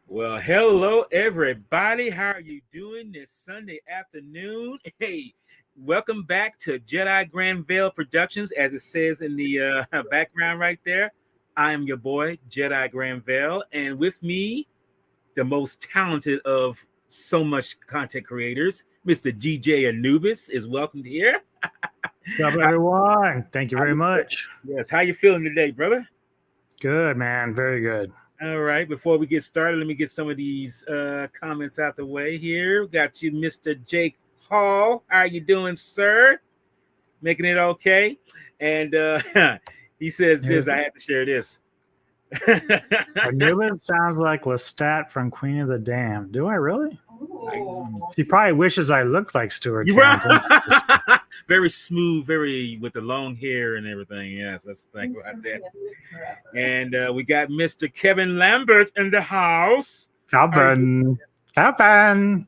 Well, hello everybody. How are you doing this Sunday afternoon? Hey, welcome back to Jedi Granville Productions, as it says in the background right there. I am your boy Jedi Granville, and with me, the most talented of so much content creators, Mr. DJ Anubis, is welcomed here. What's up, everyone? Thank you How very you feel- much. yes, how you feeling today, brother? Good, man. Very good. All right, before we get started, let me get some of these comments out the way here. Got you, Mr. Jake Hall. How are you doing, sir? Making it okay? And he says this. I had to share this. Anubis sounds like Lestat from Queen of the Damned. Do I really? Ooh. She probably wishes I looked like Stuart You Townsend. right. Very smooth, very with the long hair and everything. Yes, that's the thing right there. And we got Mr. Kevin Lambert in the house. Kevin. Kevin.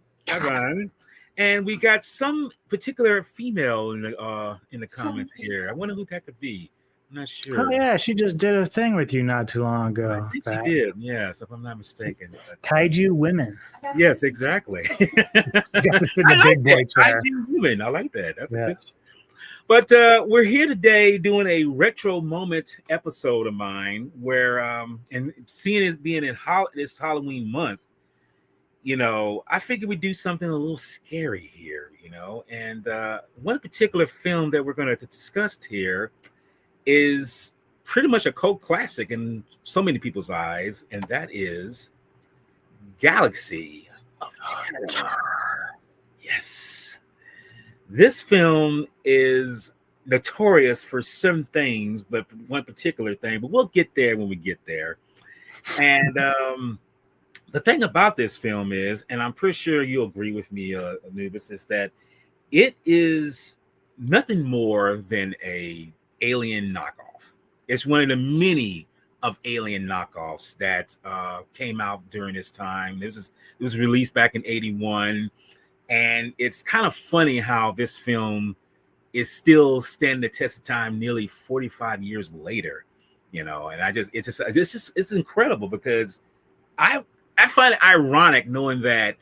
And we got some particular female in the comments here. I wonder who that could be. I'm not sure. Oh, yeah. She just did a thing with you not too long ago. I think she did. Yes, if I'm not mistaken. But, Kaiju women. yes, exactly. You got to sit in the big boy chair. Kaiju women. I like that. That's a good. Yes. But we're here today doing a retro moment episode of mine where, and seeing it being in this Halloween month, I figured we'd do something a little scary here, and one particular film that we're going to discuss here is pretty much a cult classic in so many people's eyes, and that is Galaxy of Terror. Yes. This film is notorious for some things, but one particular thing, but we'll get there when we get there. And the thing about this film is, and I'm pretty sure you'll agree with me, Anubis, is that it is nothing more than a alien knockoff. It's one of the many of alien knockoffs that came out during this time. It was released back in '81. And it's kind of funny how this film is still standing the test of time nearly 45 years later, and it's incredible because I find it ironic knowing that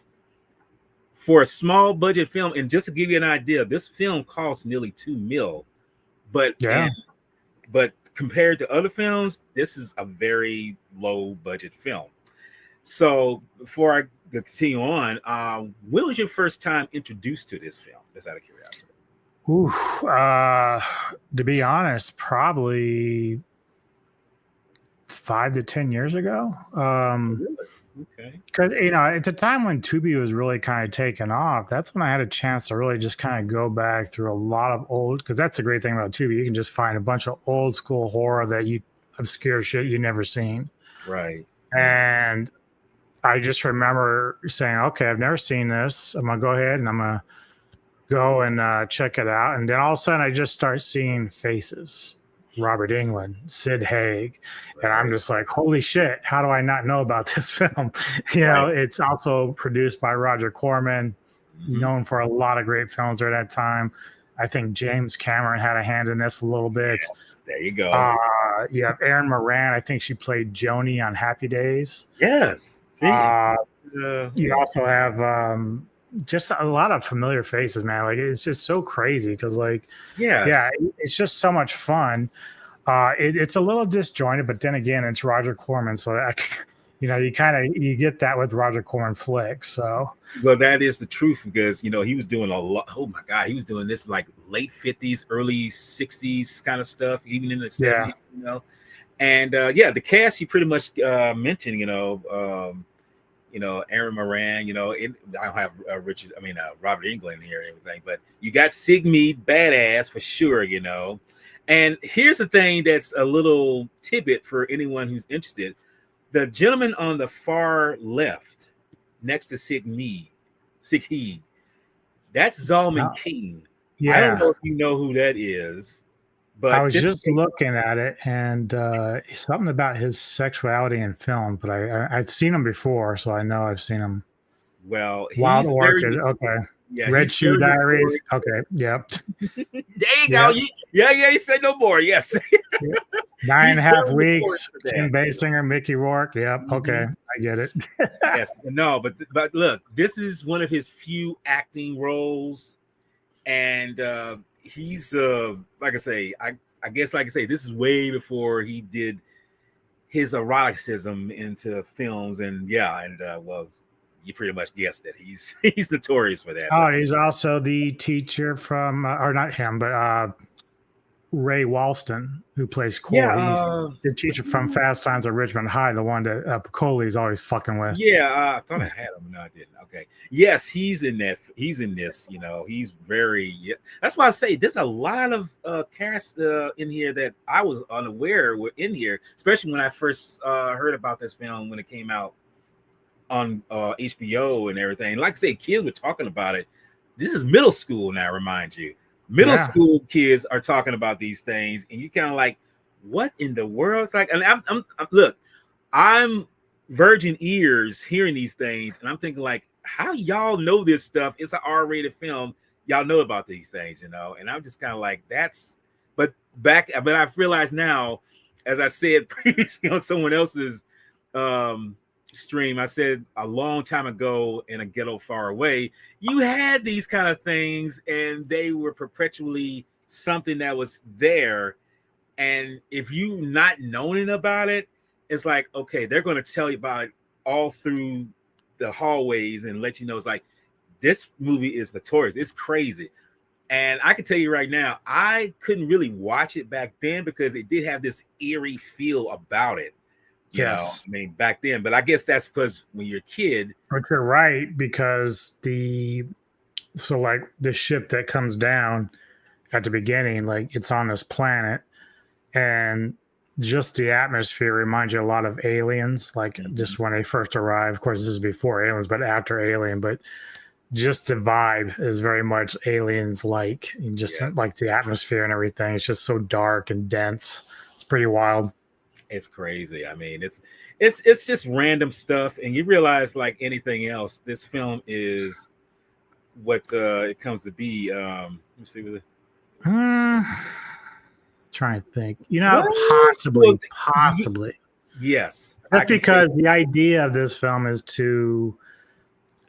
for a small budget film, and just to give you an idea, this film cost nearly $2 million, but compared to other films, this is a very low budget film. So before I continue on, when was your first time introduced to this film? Just out of curiosity. To be honest, probably 5 to 10 years ago. Really? Okay. Because at the time when Tubi was really kind of taking off, that's when I had a chance to really just kind of go back through a lot of old. Because that's the great thing about Tubi, you can just find a bunch of old school horror that obscure shit you never seen. Right. And I just remember saying, okay, I've never seen this. I'm going to go ahead and I'm going to go and check it out. And then all of a sudden I just start seeing faces. Robert Englund, Sid Haig. Right. And I'm just like, holy shit, how do I not know about this film? It's also produced by Roger Corman, known for a lot of great films during that time. I think James Cameron had a hand in this a little bit. Yes, there you go. You have Erin Moran. I think she played Joni on Happy Days. Yes. You also have just a lot of familiar faces, man. Like, it's just so crazy because, it's just so much fun. It's a little disjointed, but then again, it's Roger Corman, so you get that with Roger Corman flicks. So, well, that is the truth because he was doing a lot. Oh my God, he was doing this like late 50s, early 60s kind of stuff, even in the 70s. And the cast you pretty much mentioned. Erin Moran. I don't have Robert Englund here and everything, but you got Sigmead Badass for sure. And here's the thing that's a little tidbit for anyone who's interested. The gentleman on the far left, next to Sigmead, that's Zalman King. Yeah. I don't know if you know who that is, but I was just looking at it, and something about his sexuality in film. But I've seen him before, so I know I've seen him. Well, Wild Orchid, okay. Yeah, Red Shoe Diaries, okay. Yep. There you go. Yeah. You said no more. Yes. Nine and He's a half very notorious weeks. for Kim that. Basinger, Mickey Rourke. Yep. Okay, Mhm. I get it. Yes, no, but look, this is one of his few acting roles, and he's like I say, I guess like I say, this is way before he did his eroticism into films, and yeah, and well, you pretty much guessed it. He's notorious for that. Oh, But he's also the teacher from, or not him, but Ray Walston, who plays yeah, Corey. He's the teacher from Fast Times at Richmond High, the one that Coley's always fucking with. yeah, I thought I had him. No, I didn't. Okay. Yes, he's in that. He's in this. You know, he's very. Yeah, that's why I say there's a lot of cast in here that I was unaware were in here, especially when I first heard about this film when it came out on HBO and everything. Like I say, kids were talking about it. This is middle school now. Remind you, middle Yeah. school kids are talking about these things, and you kind of like, what in the world? It's like, and look. I'm virgin ears hearing these things, and I'm thinking like, how y'all know this stuff? It's an R-rated film. Y'all know about these things, you know. And I'm just kind of like, that's. But I've realized now, as I said previously on someone else's stream, I said a long time ago in a ghetto far away, you had these kind of things, and they were perpetually something that was there. And if you not knowing about it, it's like, okay, they're going to tell you about it all through the hallways and let you know it's like, this movie is notorious. It's crazy. And I can tell you right now, I couldn't really watch it back then because it did have this eerie feel about it. You know, Yes. I mean, back then. But I guess that's because when you're a kid. But you're right, because like the ship that comes down at the beginning, like it's on this planet, and just the atmosphere reminds you a lot of Aliens, like just when they first arrive. Of course, this is before Aliens, but after Alien. But just the vibe is very much Aliens like, and just like the atmosphere and everything. It's just so dark and dense. It's pretty wild. It's crazy. I mean, it's just random stuff, and you realize, like anything else, this film is what it comes to be. Let me see with it. Trying to think. Well, Possibly. Yes, That's because the idea of this film is to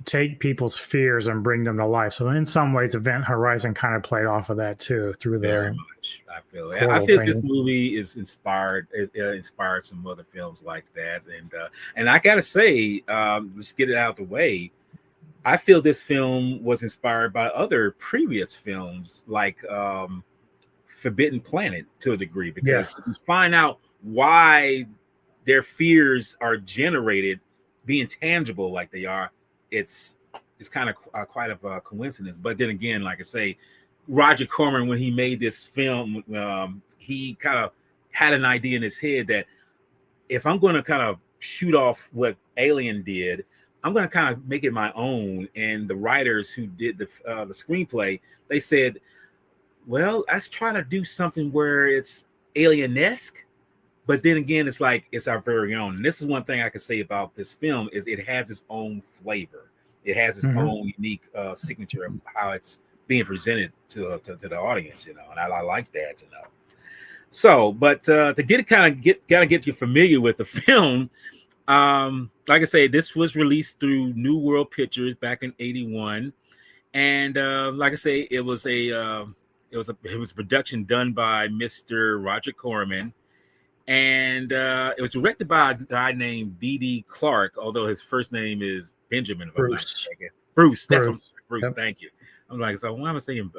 take people's fears and bring them to life. So in some ways, Event Horizon kind of played off of that too, through very the much. I feel thing. this movie is inspired. It inspired some other films like that, and I gotta say, let's get it out of the way. I feel this film was inspired by other previous films, like Forbidden Planet, to a degree, because you find out why their fears are generated, being tangible like they are. It's kind of quite of a coincidence. But then again, like I say, Roger Corman, when he made this film, he kind of had an idea in his head that if I'm going to kind of shoot off what Alien did, I'm going to kind of make it my own. And the writers who did the screenplay, they said, well, let's try to do something where it's alien-esque, but then again, it's like it's our very own. And this is one thing I can say about this film is it has its own flavor. It has its own unique signature of how it's being presented to the audience, you know, and I like that, you know. So, but to get you familiar with the film, like I say, this was released through New World Pictures back in '81, and like I say, it was a production done by Mr. Roger Corman. And it was directed by a guy named B.D. Clark, although his first name is Benjamin. If I'm not mistaken. Bruce. That's what, Bruce. Yep. Thank you. I'm like, so why am I saying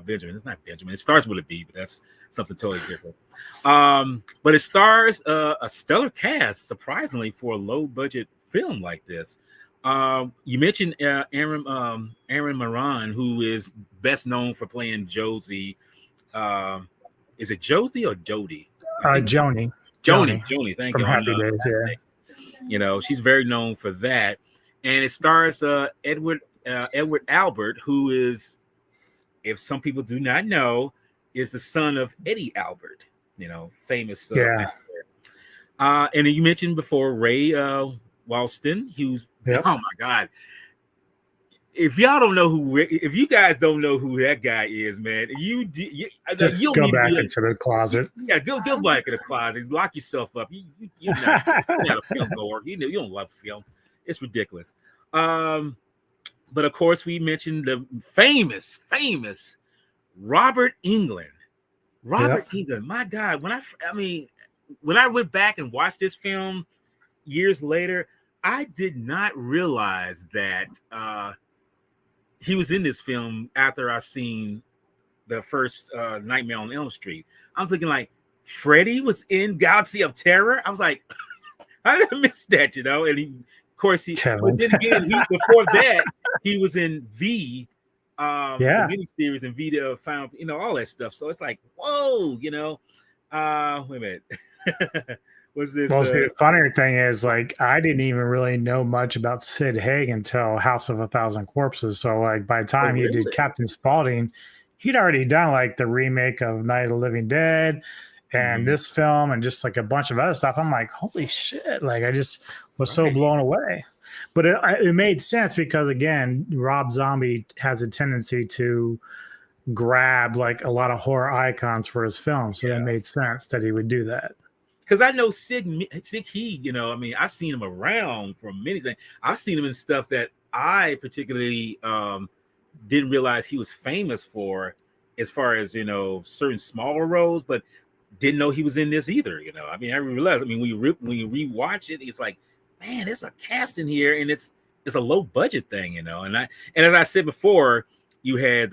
Benjamin? It's not Benjamin. It starts with a B, but that's something totally different. But it stars a stellar cast, surprisingly, for a low budget film like this. You mentioned Aaron Moran, who is best known for playing Josie. Is it Josie or Jodie? Joni. Joni, thank from you. Happy Days, yeah. You know, she's very known for that. And it stars Edward Albert, who is, if some people do not know, is the son of Eddie Albert, you know, famous actor. And you mentioned before Ray Walston, who's oh my God. if y'all don't know if you guys don't know who that guy is, man, you Just don't go need to back be. into the closet. Yeah, go back in the closet, lock yourself up. You're not a film goer. You don't love film. It's ridiculous. But of course, we mentioned the famous Robert Englund. Robert Yep. Englund, my God, when I went back and watched this film years later, I did not realize that he was in this film after I seen the first Nightmare on Elm Street. I'm thinking like Freddy was in Galaxy of Terror. I was like, how did I miss that? And of course, but then again, before that, he was in the miniseries and the final, all that stuff. So it's like, whoa, wait a minute. Was this? Well, see, the funnier thing is, like, I didn't even really know much about Sid Haig until House of a Thousand Corpses. So, like, by the time he did Captain Spaulding, he'd already done like the remake of Night of the Living Dead and this film and just like a bunch of other stuff. I'm like, holy shit! Like, I just was so blown away. But it made sense because, again, Rob Zombie has a tendency to grab like a lot of horror icons for his films, so that made sense that he would do that. Because I know Sid Heed, I've seen him around for many things. I've seen him in stuff that I particularly didn't realize he was famous for, as far as certain smaller roles, but didn't know he was in this either. I realized. When you rewatch it, it's like, man, there's a cast in here, and it's a low budget thing, And as I said before, you had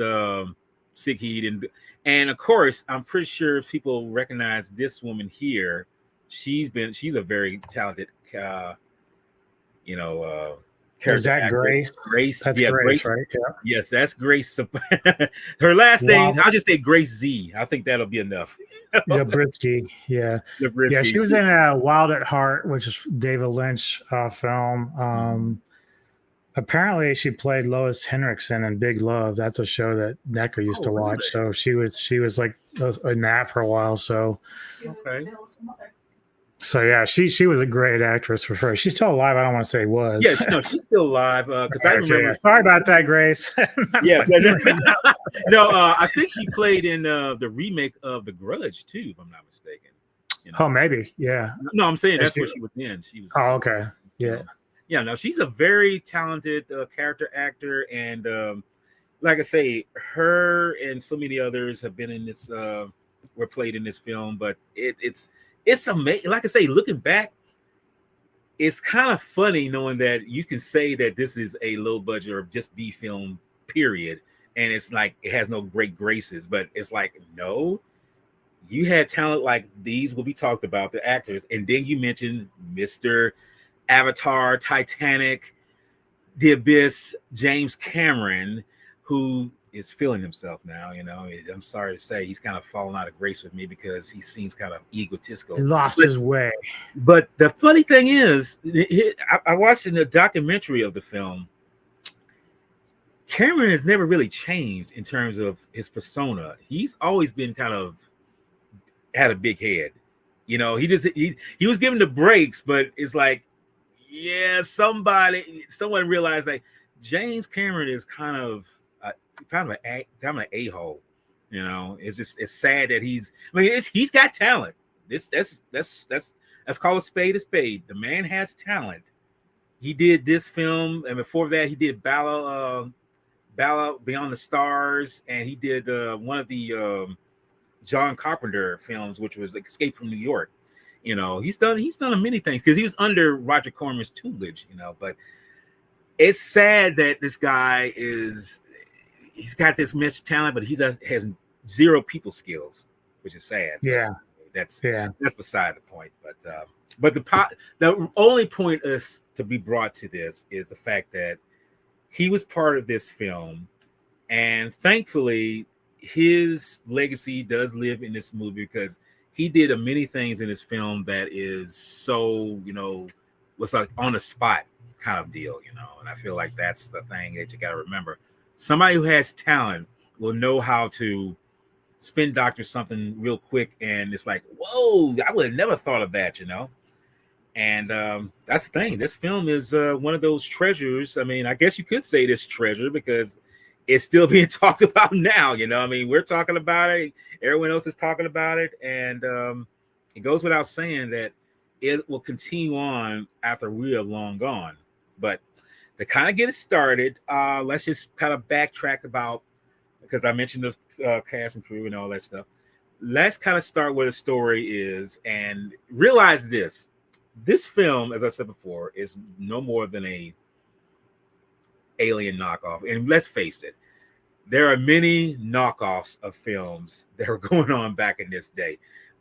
Sid Heed, and of course, I'm pretty sure people recognize this woman here. She's a very talented, Is that actor. Grace? That's Grace, right? Yeah. Yes, that's Grace. Her last name, I'll just say Grace Z. I think that'll be enough. Zabriskie, yeah. Zabriskie. Yeah, she was in Wild at Heart, which is David Lynch film. Apparently, she played Lois Henriksen in Big Love. That's a show that Necker used to watch. Really? So she was like in that for a while. So okay. So yeah, she was a great actress for sure. She's still alive. I don't want to say was. Yeah, no, she's still alive. Because I remember. Yeah. Sorry about that, Grace. Yeah, no. I think she played in the remake of The Grudge too, if I'm not mistaken. Oh, maybe. Yeah. No, I'm saying that's what she was in. She was. Oh, okay. Yeah. Yeah. No, she's a very talented character actor, and like I say, her and so many others have been in this. Were played in this film, but it's amazing. Like I say, looking back, it's kind of funny knowing that you can say that this is a low budget or just B film, period. And it's like, it has no great graces, but it's like, no, you had talent like these will be talked about, the actors. And then you mentioned Mr. Avatar, Titanic, The Abyss, James Cameron, who is feeling himself now. I'm sorry to say he's kind of fallen out of grace with me because he seems kind of egotistical. He lost his way. But the funny thing is, I watched in a documentary of the film. Cameron has never really changed in terms of his persona. He's always been kind of had a big head. He was given the breaks, but it's like, yeah, someone realized like James Cameron is kind of an a-hole. It's sad that he's got talent. Let's call a spade a spade. The man has talent. He did this film, and before that, he did Bala Beyond the Stars, and he did one of the John Carpenter films, which was Escape from New York. He's done many things because he was under Roger Corman's tutelage. But it's sad that this guy he's got this much talent, but he has zero people skills, which is sad. Yeah, that's beside the point. But the only point is to be brought to this is the fact that he was part of this film, and thankfully his legacy does live in this movie because he did many things in this film that is so was like on the spot kind of deal, and I feel like that's the thing that you got to remember. Somebody who has talent will know how to spin doctor something real quick, and it's like, whoa, I would have never thought of that, And that's the thing. This film is one of those treasures. I mean, I guess you could say this treasure because it's still being talked about now. I mean, we're talking about it. Everyone else is talking about it. And it goes without saying that it will continue on after we are long gone. But to kind of get it started, let's just kind of backtrack about, because I mentioned the cast and crew and all that stuff. Let's kind of start where the story is and realize this. This film, as I said before, is no more than a alien knockoff. And let's face it, there are many knockoffs of films that were going on back in this day.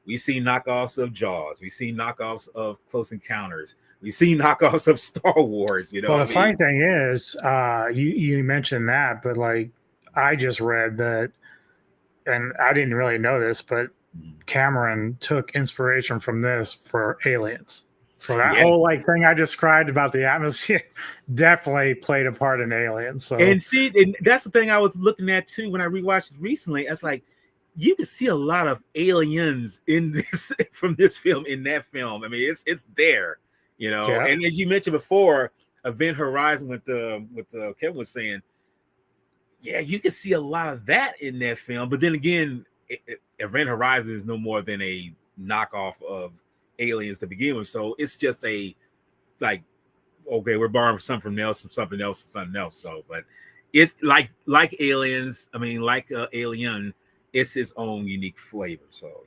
We've seen knockoffs of Jaws. We've seen knockoffs of Close Encounters. We've seen knockoffs of Star Wars. Well, the funny thing is, you mentioned that, but like I just read that, and I didn't really know this, but Cameron took inspiration from this for Aliens. So that whole like thing I described about the atmosphere definitely played a part in Aliens. So and that's the thing I was looking at too when I rewatched it recently. I was like, you can see a lot of aliens in this from this film in that film. I mean, it's there, Yeah. And as you mentioned before, Event Horizon with Kevin was saying, yeah, you can see a lot of that in that film. But then again, Event Horizon is no more than a knockoff of Aliens to begin with, so it's just a like, okay, we're borrowing something else from something else and something else. So, but it's like Aliens. I mean, like Alien, it's its own unique flavor. So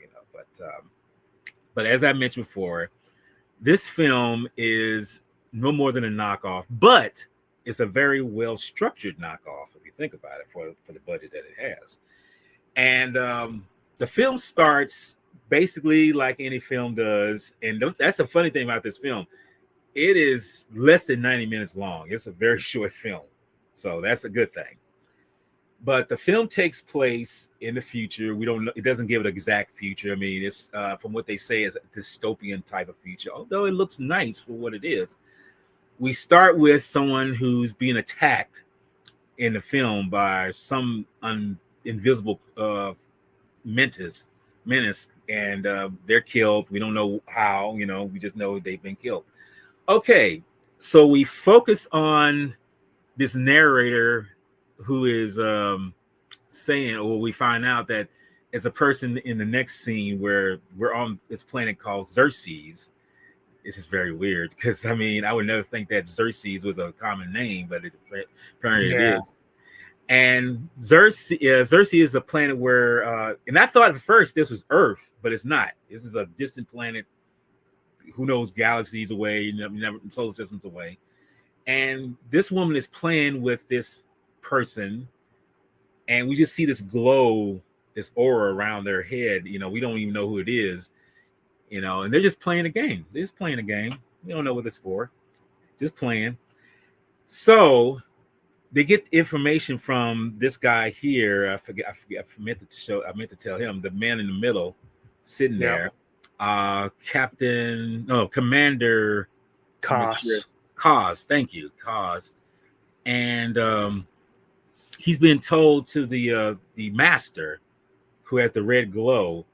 but as I mentioned before, this film is no more than a knockoff, but it's a very well structured knockoff if you think about it for the budget that it has. And the film starts basically like any film does. And that's the funny thing about this film. It is less than 90 minutes long. It's a very short film. So that's a good thing. But the film takes place in the future. We don't know. It doesn't give an exact future. I mean, it's from what they say is a dystopian type of future, although it looks nice for what it is. We start with someone who's being attacked in the film by some invisible menace, and they're killed. We don't know how, we just know they've been killed. Okay, so we focus on this narrator who is saying, or we find out that it's a person in the next scene where we're on this planet called Xerxes. This is very weird because I mean, I would never think that Xerxes was a common name, but apparently it is. And Xerxes is a planet where, and I thought at first this was Earth, but it's not. This is a distant planet. Who knows, galaxies away, solar systems away. And this woman is playing with this person, and we just see this glow, this aura around their head. We don't even know who it is. And they're just playing a game. They're just playing a game. We don't know what it's for. Just playing. So they get information from this guy here. I meant to tell him, the man in the middle, sitting there. Commander Cause. Thank you, Cause. And he's been told to the master, who has the red glow.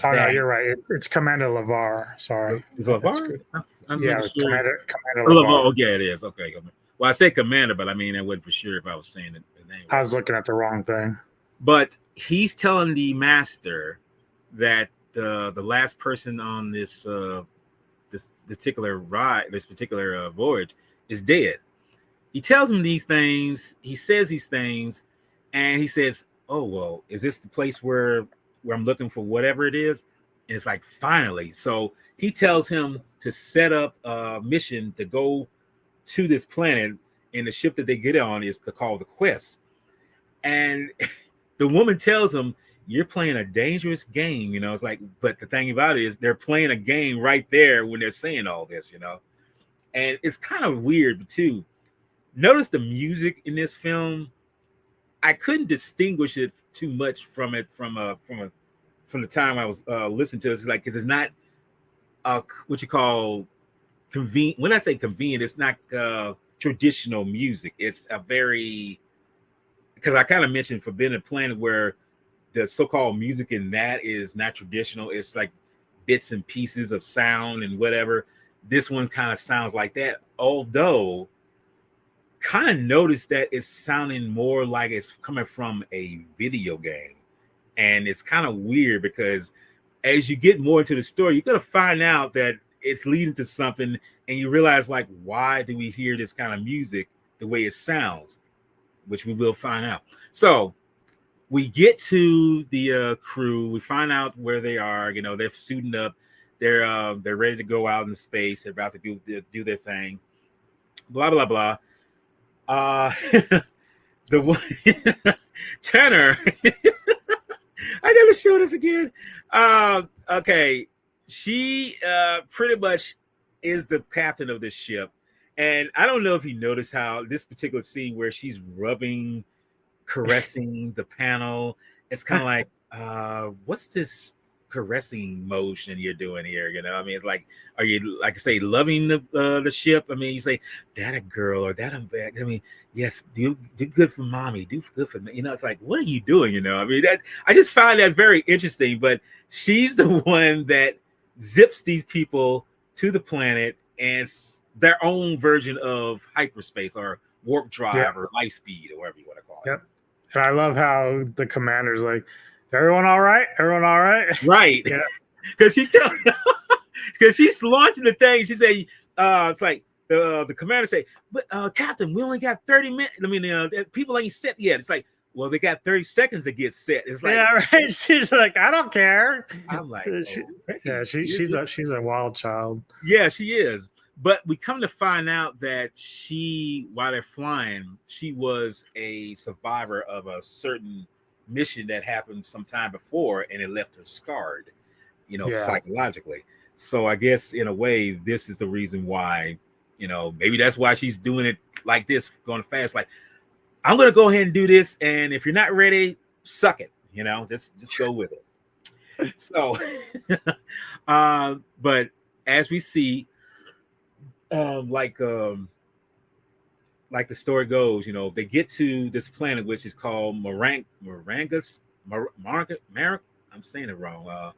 Oh no, you're right. It's Commander LeVar. Sorry, is it LeVar? I'm yeah, sure. Commander LeVar. Oh, yeah, it is. Okay. Well, I said Commander, but I mean, I wasn't for sure if I was saying the name. I was looking at the wrong thing. But he's telling the master that the last person on this particular ride, this particular voyage, is dead. He tells him these things. He says these things, and he says, "Oh well, is this the place where I'm looking for whatever it is?" And it's like, finally. So he tells him to set up a mission to go to this planet, and the ship that they get on is called the Quest. And the woman tells him, "You're playing a dangerous game." It's like, but the thing about it is they're playing a game right there when they're saying all this, and it's kind of weird too. Notice the music in this film. I couldn't distinguish it too much from the time I was listening to it. It's like, because it's not what you call convenient. When I say convenient, it's not traditional music. It's a very, because I kind of mentioned Forbidden Planet, where the so-called music in that is not traditional. It's like bits and pieces of sound and whatever. this one kind of sounds like that. Although, kind of noticed that it's sounding more like it's coming from a video game. And it's kind of weird because as you get more into the story, you're going to find out that it's leading to something, and you realize, like, why do we hear this kind of music the way it sounds, which we will find out. So we get to the crew. We find out where they are. You know, they're suiting up. They're ready to go out in space. They're about to do their thing. Blah blah blah. The one Tanner. I gotta show this again. Okay, she pretty much is the captain of this ship, and I don't know if you noticed how this particular scene where she's rubbing, caressing the panel. It's kind of like, what's this caressing motion you're doing here? You know, I mean, it's like, are you, like I say, loving the ship? I mean, you say that a girl or that a bad. I mean, yes, do good for mommy, do good for me. You know, it's like, what are you doing? You know, I mean, that I just find that very interesting. But she's the one that zips these people to the planet and their own version of hyperspace or warp drive or light speed or whatever you want to call it. Yep. And I love how the commander's like, everyone all right? Everyone all right? Right. Yeah. Because because she's launching the thing. She say, it's like the commander say, but Captain, we only got 30 minutes. I mean, people ain't set yet. It's like, well, they got 30 seconds to get set. It's like, yeah, right. She's like, I don't care. I'm like, she's a wild child. Yeah, she is. But we come to find out that while they're flying, she was a survivor of a certain mission that happened some time before, and it left her scarred, you know, psychologically. So I guess in a way, this is the reason why, you know, maybe that's why she's doing it like this, going fast. Like, I'm going to go ahead and do this, and if you're not ready, suck it. You know, just go with it. So, but as we see, like the story goes, you know, they get to this planet which is called Marangus. I'm saying it wrong.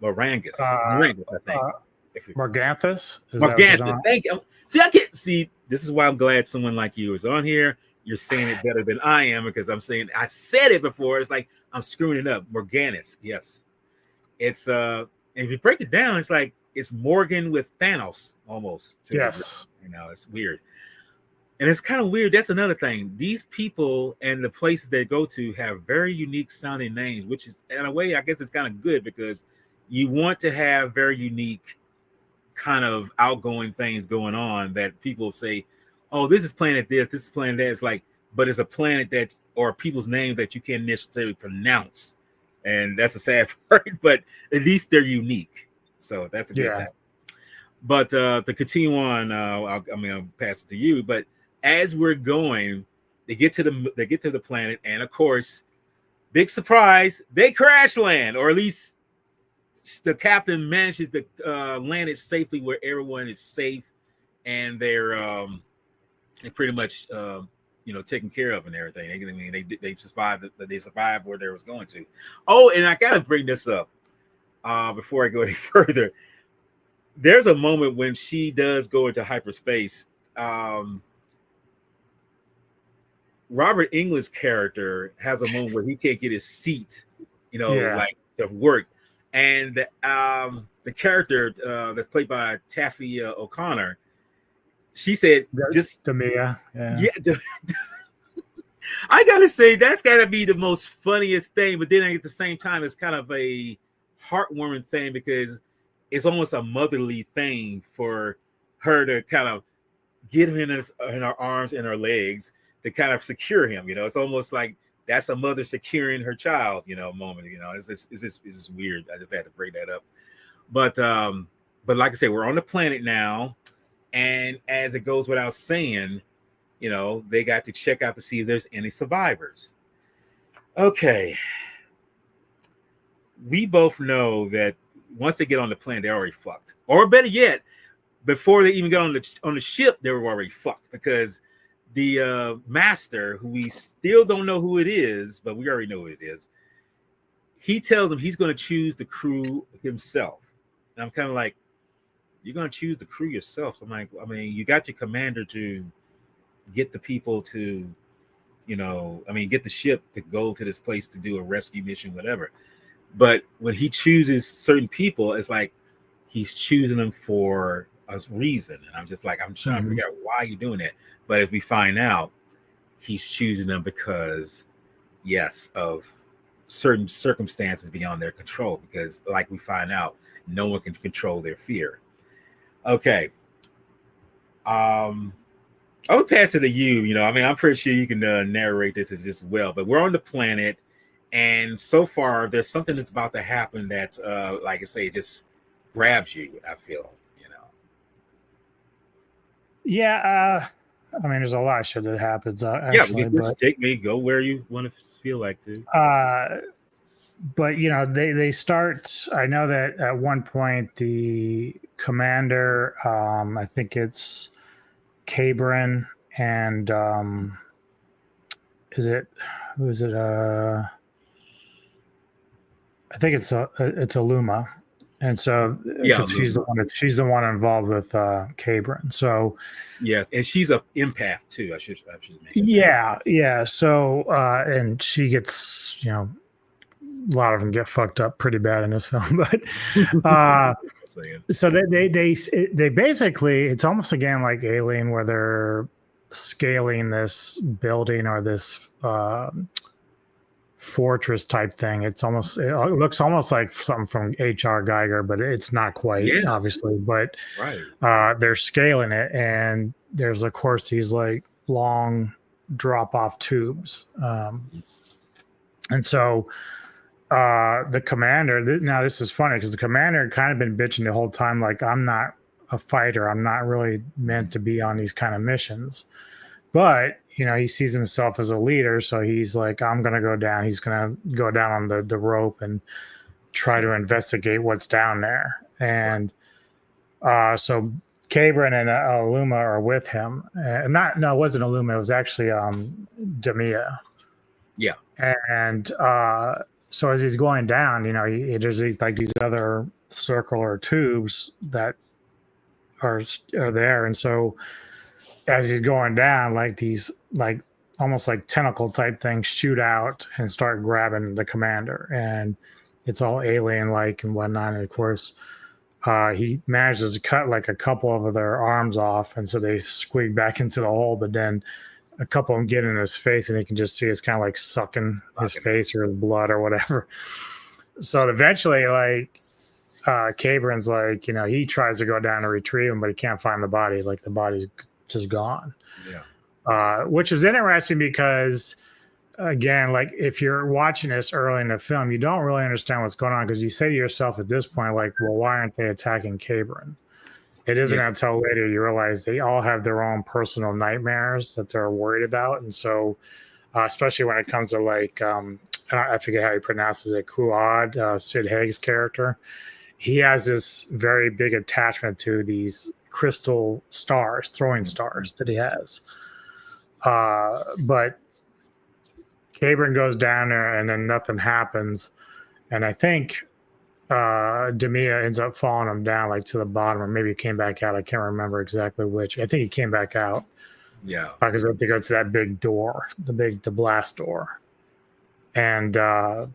Marangus, I think. Morganthus. Morganthus. Thank you. See, I can't see. This is why I'm glad someone like you is on here. You're saying it better than I am, because I'm saying I said it before. It's like I'm screwing it up. Morganus. Yes. It's if you break it down, it's like it's Morgan with Thanos almost. Yes. You know, it's weird. And it's kind of weird. That's another thing. These people and the places they go to have very unique sounding names, which is, in a way, I guess it's kind of good, because you want to have very unique kind of outgoing things going on that people say, oh, this is planet this is planet that. It's like, but it's a planet that, or people's name that you can't necessarily pronounce. And that's a sad part, but at least they're unique. So that's a good thing. But to continue on, I'll pass it to you. But as we're going, they get to the planet, and of course, big surprise, they crash land, or at least the captain manages to land it safely where everyone is safe, and they're pretty much taken care of and everything. I mean, they survived. They survived where they was going to. Oh, and I gotta bring this up before I go any further. There's a moment when she does go into hyperspace. Robert Englund's character has a moment where he can't get his seat, like to work. And the character that's played by Taffy O'Connor, she said, "Just Demia, I gotta say that's gotta be the most funniest thing." But then at the same time, it's kind of a heartwarming thing, because it's almost a motherly thing for her to kind of get him in her arms and her legs to kind of secure him. It's almost like that's a mother securing her child, moment. It's this weird. I just had to bring that up. But like I said, we're on the planet now, and as it goes without saying, they got to check out to see if there's any survivors. Okay. We both know that once they get on the planet, they're already fucked. Or better yet, before they even get on the ship, they were already fucked, because the master, who we still don't know who it is, but we already know who it is, he tells them he's going to choose the crew himself. And I'm kind of like, You're gonna choose the crew yourself. I'm like, I mean, you got your commander to get the people to, get the ship to go to this place to do a rescue mission, whatever. But when he chooses certain people, it's like he's choosing them for a reason. And I'm just like, I'm trying to figure out why you're doing that. But if we find out, he's choosing them because, yes, of certain circumstances beyond their control. Because, like we find out, no one can control their fear. Okay. I'll pass it to you. I'm pretty sure you can narrate this as well. But we're on the planet, and so far there's something that's about to happen that, like I say, just grabs you. I feel. Yeah. I mean, there's a lot of shit that happens. Actually, just take me. Go where you want to feel like to. But they start. I know that at one point the commander, I think it's Cabrin, and who is it? I think it's Aluma, and so she's the one involved with Cabrin. So yes, and she's an empath too. I should mention. Yeah. So and she gets a lot of them get fucked up pretty bad in this film, but so they basically, it's almost again like Alien, where they're scaling this building or this fortress type thing. It looks almost like something from H.R. Geiger, but it's not quite, obviously. But they're scaling it, and there's of course these like long drop off tubes, and so. The commander, now this is funny because the commander had kind of been bitching the whole time, like, I'm not a fighter. I'm not really meant to be on these kind of missions. But, he sees himself as a leader. So he's like, I'm going to go down. He's going to go down on the rope and try to investigate what's down there. And so Cabrin and Aluma are with him. It wasn't Aluma. It was actually Demia. Yeah. And so as he's going down, there's these other circular tubes that are there, and so as he's going down, like these almost like tentacle type things shoot out and start grabbing the commander, and it's all alien like and whatnot. And of course, he manages to cut like a couple of their arms off, and so they squeak back into the hole. But then a couple of them get in his face, and he can just see it's kind of like sucking his face or his blood or whatever. So eventually, like, Cabrin's like, he tries to go down to retrieve him, but he can't find the body. Like, the body's just gone. Yeah. Which is interesting because, again, like, if you're watching this early in the film, you don't really understand what's going on, because you say to yourself at this point, like, well, why aren't they attacking Cabrin? It isn't until later you realize they all have their own personal nightmares that they're worried about. And so, especially when it comes to like, I forget how he pronounces it, Kuad, Sid Haig's character. He has this very big attachment to these crystal stars, throwing stars that he has. But Cabrin goes down there and then nothing happens. And I think Demia ends up following him down like to the bottom, or maybe he came back out. I can't remember exactly which. I think he came back out. Yeah, because they go to that big door, the blast door, and as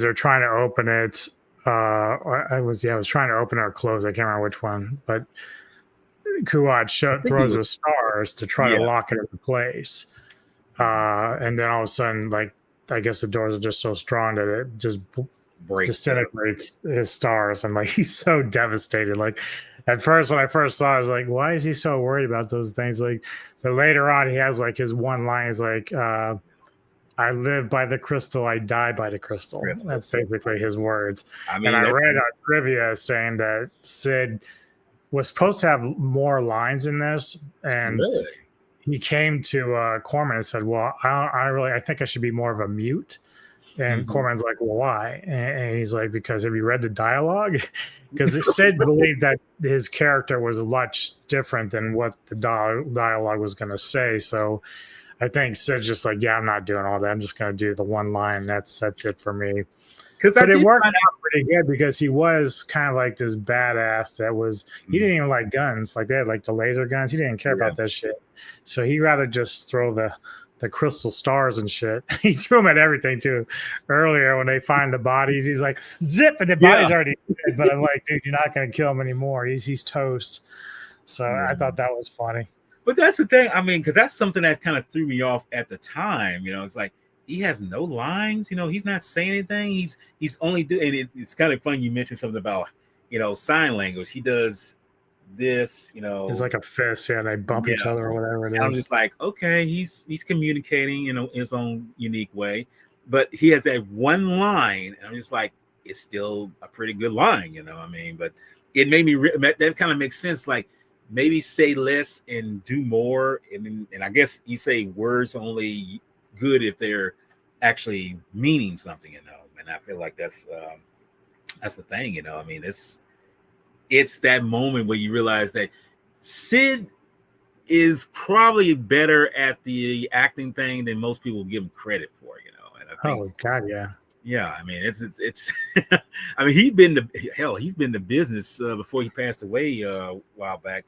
they're trying to open it, I was trying to open it or close. I can't remember which one, but Kuad throws the stars to try to lock it into place, and then all of a sudden, like, I guess the doors are just so strong that it just disintegrates his stars, and like he's so devastated. Like, at first, when I first saw it, I was like, why is he so worried about those things? Like, but later on, he has like his one line is like, I live by the crystal, I die by the crystal. That's basically his words. I mean, and I read on trivia saying that Sid was supposed to have more lines in this, and he came to Corman and said, well, I think I should be more of a mute. And Corman's like, well, why? And he's like, because have you read the dialogue? Because Sid believed that his character was much different than what the dialogue was going to say. So I think Sid's just like, yeah, I'm not doing all that. I'm just going to do the one line. That's it for me. Because I did find out pretty good because he was kind of like this badass that was, he didn't even like guns. Like they had like the laser guns. He didn't care about that shit. So he'd rather just throw the crystal stars and shit. He threw them at everything too. Earlier when they find the bodies, he's like, zip, and the body's already dead. But I'm like, dude, you're not going to kill him anymore. He's toast. So I thought that was funny. But that's the thing. I mean, because that's something that kind of threw me off at the time. You know, it's like he has no lines. You know, he's not saying anything. He's only doing. It's kind of funny you mentioned something about, you know, sign language. He does this. You know, it's like a fist. Yeah, they bump each other or whatever it is. I'm just like, okay, he's communicating, you know, in his own unique way. But he has that one line, and I'm just like, it's still a pretty good line, you know. I mean, but it made me that kind of makes sense. Like, maybe say less and do more, and I guess you say words only good if they're actually meaning something, you know. And I feel like that's the thing, you know. I mean, it's that moment where you realize that Sid is probably better at the acting thing than most people give him credit for, you know. And I think, oh God, yeah. I mean, it's I mean, he's been to business before he passed away a while back.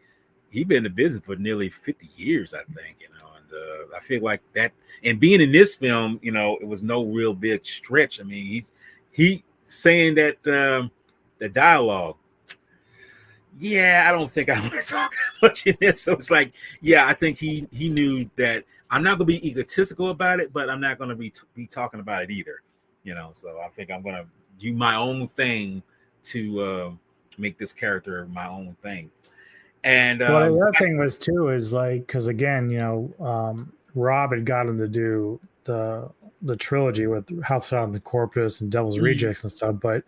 He's been in the business for nearly 50 years, I think, you know, and I feel like that, and being in this film, you know, it was no real big stretch. I mean, he saying that the dialogue, I don't think I want to talk that much in this. So it's like, I think he knew that I'm not going to be egotistical about it, but I'm not going to be talking about it either, you know. So I think I'm going to do my own thing to make this character my own thing. And well, the other thing was too is like, because again, you know, Rob had got him to do the trilogy with House on the Corpus and Devil's Rejects and stuff, but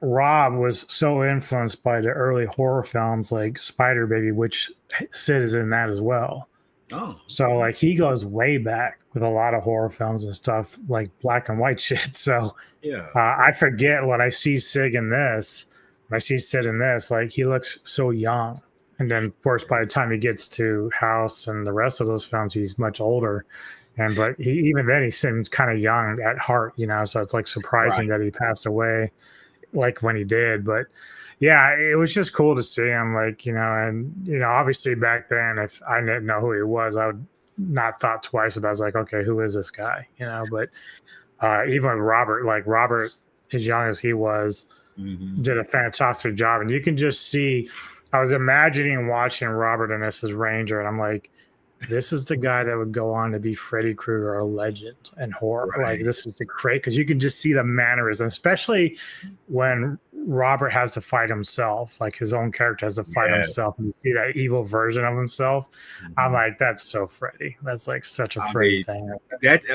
Rob was so influenced by the early horror films like Spider Baby, which Sid is in that as well. Oh, so like he goes way back with a lot of horror films and stuff, like black and white shit. So I forget when I see Sid in this. Like he looks so young, and then of course by the time he gets to House and the rest of those films, he's much older. But even then he seems kind of young at heart, you know. So it's like surprising that he passed away like when he did. But yeah, it was just cool to see him, like, you know. And you know, obviously back then, if I didn't know who he was, I would not thought twice about it. I was like, okay, who is this guy, you know? But even with Robert, as young as he was, did a fantastic job. And you can just see, I was imagining watching Robert in this as Ranger, and I'm like, this is the guy that would go on to be Freddy Krueger, a legend in horror. Like, this is the great, because you can just see the mannerism, especially when Robert has to fight himself, like his own character has to fight himself, and you see that evil version of himself. I'm like, that's so Freddy. That's like such a Freddy thing. That's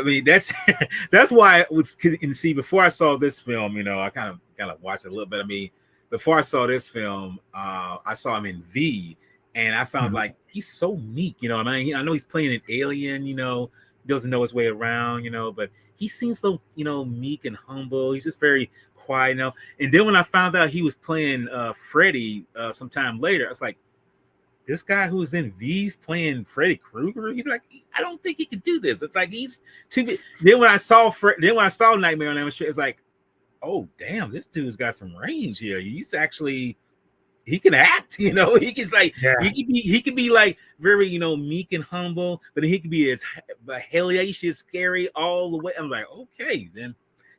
why it was. And see, before I saw this film, you know, I kind of watched it a little bit. I mean, before I saw this film, I saw him in V. And I found like he's so meek, you know. I mean, I know he's playing an alien, you know, doesn't know his way around, you know, but he seems so, you know, meek and humble. He's just very quiet, you know. And then when I found out he was playing Freddy sometime later, I was like, this guy who's in V's playing Freddy Krueger, he's like, I don't think he could do this. It's like he's too big. Then when I saw Nightmare on Elm Street, it's like, oh damn, this dude's got some range here. He's actually. He can act, you know. He can be like very, you know, meek and humble, but he can be as hellacious, scary all the way. I'm like, okay, then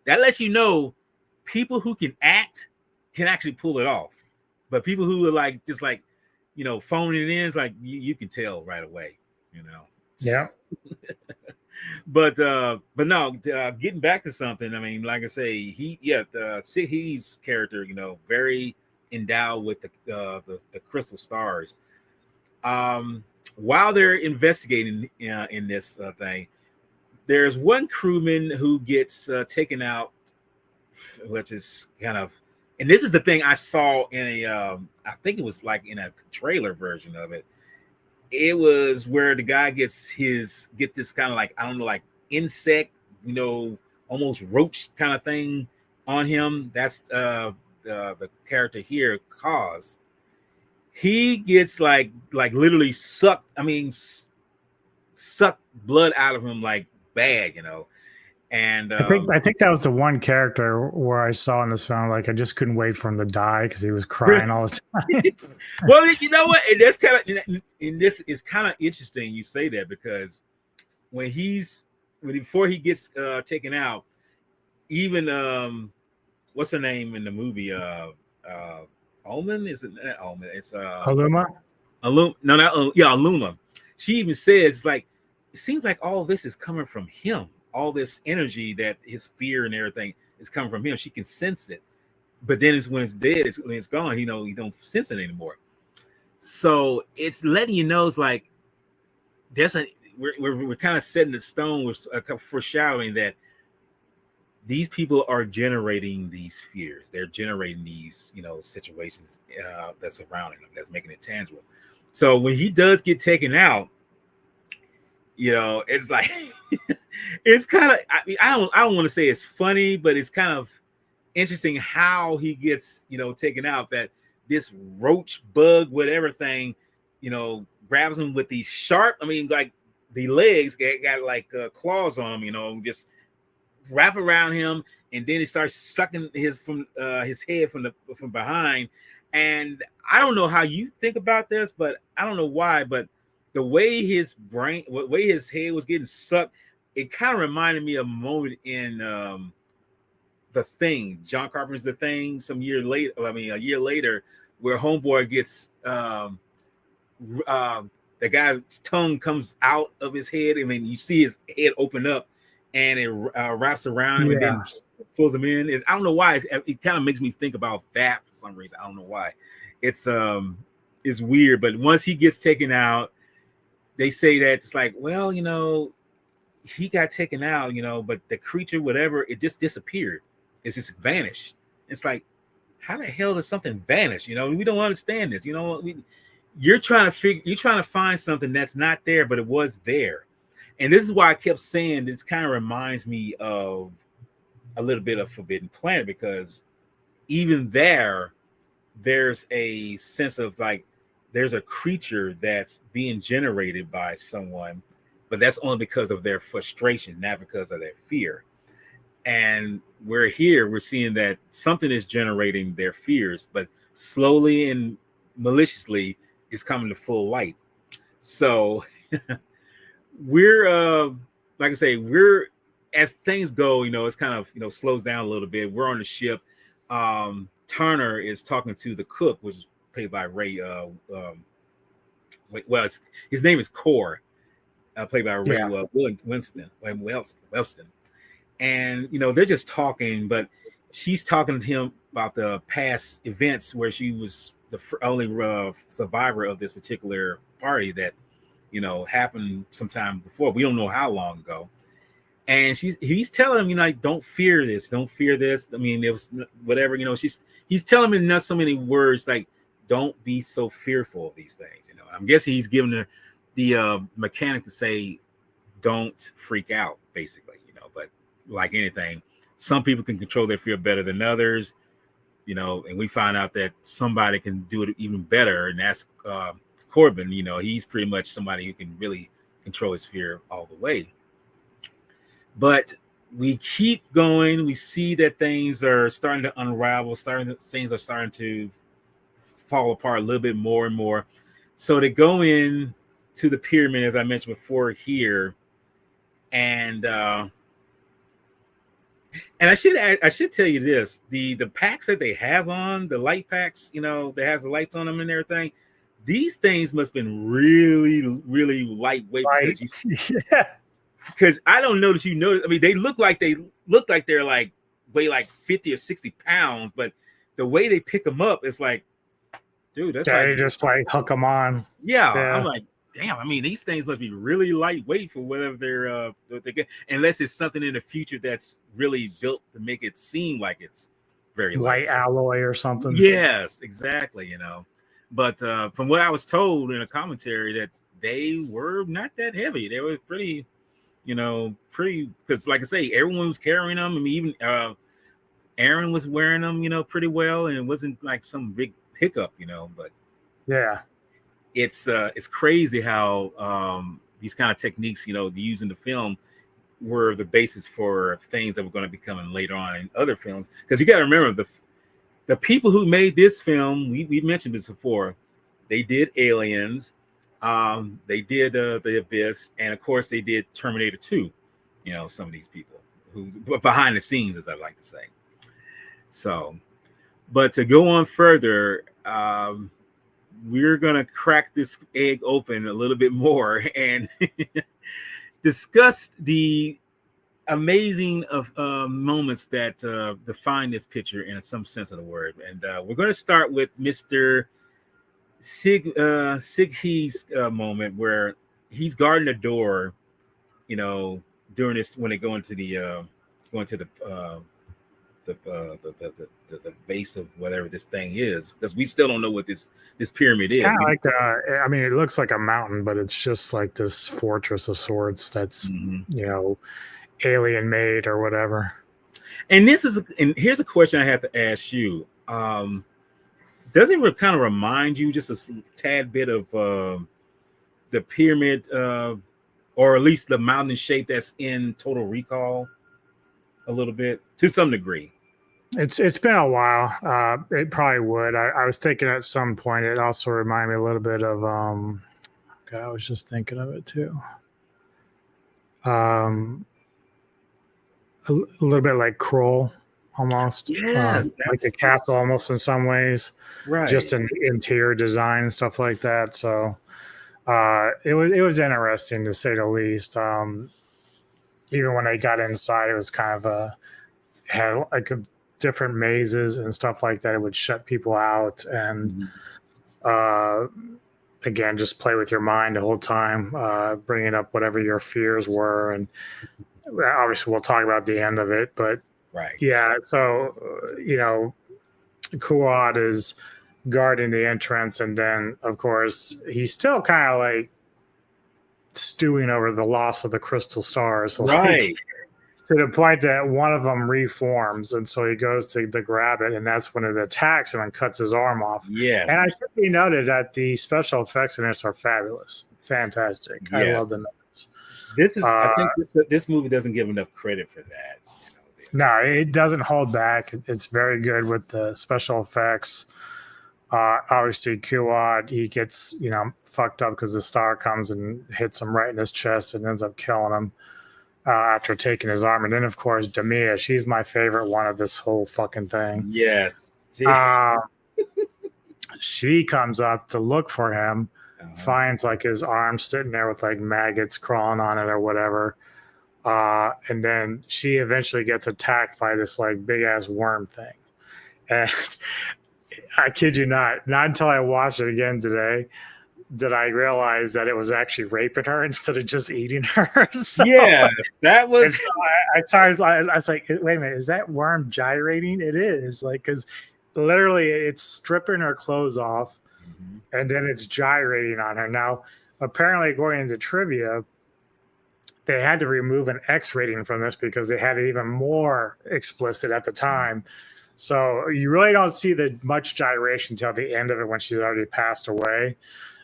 that lets you know people who can act can actually pull it off. But people who are like just like, you know, phoning it in, is like you can tell right away, you know. Yeah. But no, getting back to something. I mean, like I say, he's character, you know, very endowed with the crystal stars. While they're investigating in this thing, there's one crewman who gets taken out, which is kind of, and this is the thing I saw in a I think it was like in a trailer version of it. It was where the guy get this kind of like, I don't know, like insect, you know, almost roach kind of thing on him. That's the character here, Cause. He gets like literally sucked blood out of him like bad, you know. And I think that was the one character where I saw in this film, like I just couldn't wait for him to die because he was crying all the time. well, you know what? And that's kind of, and this is kind of interesting. You say that because before he gets taken out, even what's her name in the movie? Omen, is it not Omen? It's Haluma? Alum. No, not yeah, Aluma. She even says like, it seems like all this is coming from him. All this energy that his fear and everything is coming from him. She can sense it, but then it's when it's dead, when it's gone. You don't sense it anymore. So it's letting you know it's like we're kind of setting the stone with a foreshadowing that these people are generating these fears. They're generating these situations that's surrounding them, that's making it tangible. So when he does get taken out, it's like it's kind of, I don't want to say it's funny, but it's kind of interesting how he gets taken out. That this roach bug whatever thing grabs him with these sharp, like the legs got like claws on him, just wrap around him, and then he starts sucking his head from behind. And I don't know how you think about this, but I don't know why, but the way his head was getting sucked, it kind of reminded me of a moment in The Thing, John Carpenter's The Thing, a year later, where homeboy gets the guy's tongue comes out of his head, and then you see his head open up, and it wraps around him and then pulls him in. I don't know why. It kind of makes me think about that for some reason. I don't know why. It's weird, but once he gets taken out, they say that it's like, well, he got taken out, but the creature, whatever, it just disappeared. It's just vanished. It's like, how the hell does something vanish? We don't understand this. You're trying to find something that's not there, but it was there. And this is why I kept saying this kind of reminds me of a little bit of Forbidden Planet, because even there's a sense of like, there's a creature that's being generated by someone, but that's only because of their frustration, not because of their fear. And we're seeing that something is generating their fears, but slowly and maliciously is coming to full light. So we're like I say, as things go, it's kind of slows down a little bit. We're on the ship. Turner is talking to the cook, which is played by Ray. His name is Core, played by Ray Welston. And they're just talking, but she's talking to him about the past events where she was the only survivor of this particular party that happened sometime before. We don't know how long ago. And he's telling him, like, don't fear this. It was whatever, he's telling him in not so many words, like, don't be so fearful of these things. I'm guessing he's giving her the mechanic to say, don't freak out, basically, but like anything, some people can control their fear better than others, and we find out that somebody can do it even better. And that's Corbin. He's pretty much somebody who can really control his fear all the way. But we keep going. We see that things are starting to unravel. Things are starting to fall apart a little bit more and more. So they go in to the pyramid, as I mentioned before here, and I should tell you this: the packs that they have on, the light packs, that has the lights on them and everything. These things must have been really, really lightweight. Right. Because I don't know that they look like they're like weigh like 50 or 60 pounds, but the way they pick them up, it's like, dude, that's they just like hook them on. Yeah, I'm like, damn. These things must be really lightweight for whatever they get, unless it's something in the future that's really built to make it seem like it's very light alloy or something. Yes, exactly. But from what I was told in a commentary, that they were not that heavy. They were pretty, because like I say, everyone was carrying them. Even Aaron was wearing them, pretty well, and it wasn't like some big hiccup, but yeah, it's crazy how these kind of techniques, they use in the film were the basis for things that were going to be coming later on in other films. Because you got to remember the people who made this film. We mentioned this before. They did Aliens, they did The Abyss, and of course they did Terminator 2. You know, some of these people who behind the scenes, as I like to say. So, but to go on further, we're gonna crack this egg open a little bit more and discuss the amazing of moments that define this picture in some sense of the word. And we're going to start with Mr. Sighe's moment where he's guarding the door, you know, during this when they go into the the base of whatever this thing is, because we still don't know what this pyramid is. Kind of like I mean, it looks like a mountain, but it's just like this fortress of sorts that's you know, alien made or whatever. And here's a question I have to ask you. Doesn't it kind of remind you just a tad bit of the pyramid, or at least the mountain shape that's in Total Recall, a little bit to some degree? It's been a while. It probably would. I was thinking at some point it also reminded me a little bit of I was just thinking of it too. A little bit like Kroll, almost. Yes, like a castle almost in some ways. Right. Just in interior design and stuff like that. So it was interesting to say the least. Even when I got inside, it was kind of had like different mazes and stuff like that. It would shut people out, and again, just play with your mind the whole time, bringing up whatever your fears were. And obviously, we'll talk about the end of it, but right, yeah. So you know, Kuat is guarding the entrance, and then of course he's still kind of like stewing over the loss of the crystal stars, right? Like, to the point that one of them reforms, and so he goes to grab it, and that's when it attacks him and cuts his arm off. Yes. And I should be noted that the special effects in this are fabulous, fantastic. Yes. I love the notes. This is, I think, this movie doesn't give enough credit for that. No, it doesn't hold back. It's very good with the special effects. Obviously, Kuat, he gets fucked up because the star comes and hits him right in his chest and ends up killing him. After taking his arm. And then, of course, Damia, she's my favorite one of this whole fucking thing. Yes. She comes up to look for him, finds like his arm sitting there with like maggots crawling on it or whatever. And then she eventually gets attacked by this like big ass worm thing. And I kid you not until I watched it again today, did I realize that it was actually raping her instead of just eating her. So, yes, that was. So I was like, wait a minute, is that worm gyrating? It is, like, because literally it's stripping her clothes off, and then it's gyrating on her. Now, apparently, according to trivia, they had to remove an X rating from this because they had it even more explicit at the time. So you really don't see the much gyration till the end of it when she's already passed away.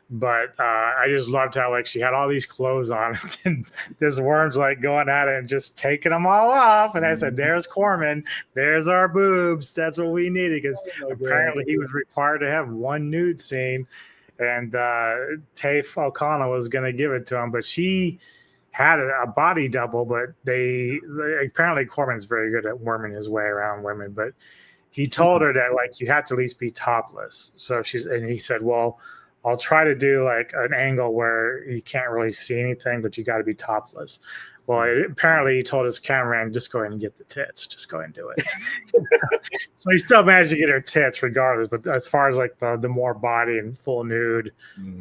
But I just loved how like she had all these clothes on, and this worm's like going at it and just taking them all off. And I said, "There's Corman. There's our boobs. That's what we needed." Because apparently he was required to have one nude scene, and Tafe O'Connell was going to give it to him, but she had a body double. But they apparently Corman's very good at worming his way around women, but he told her that like you have to at least be topless. So he said, "Well, I'll try to do like an angle where you can't really see anything, but you got to be topless." Well, apparently he told his cameraman, "Just go ahead and get the tits. Just go ahead and do it." So he still managed to get her tits regardless. But as far as like the more body and full nude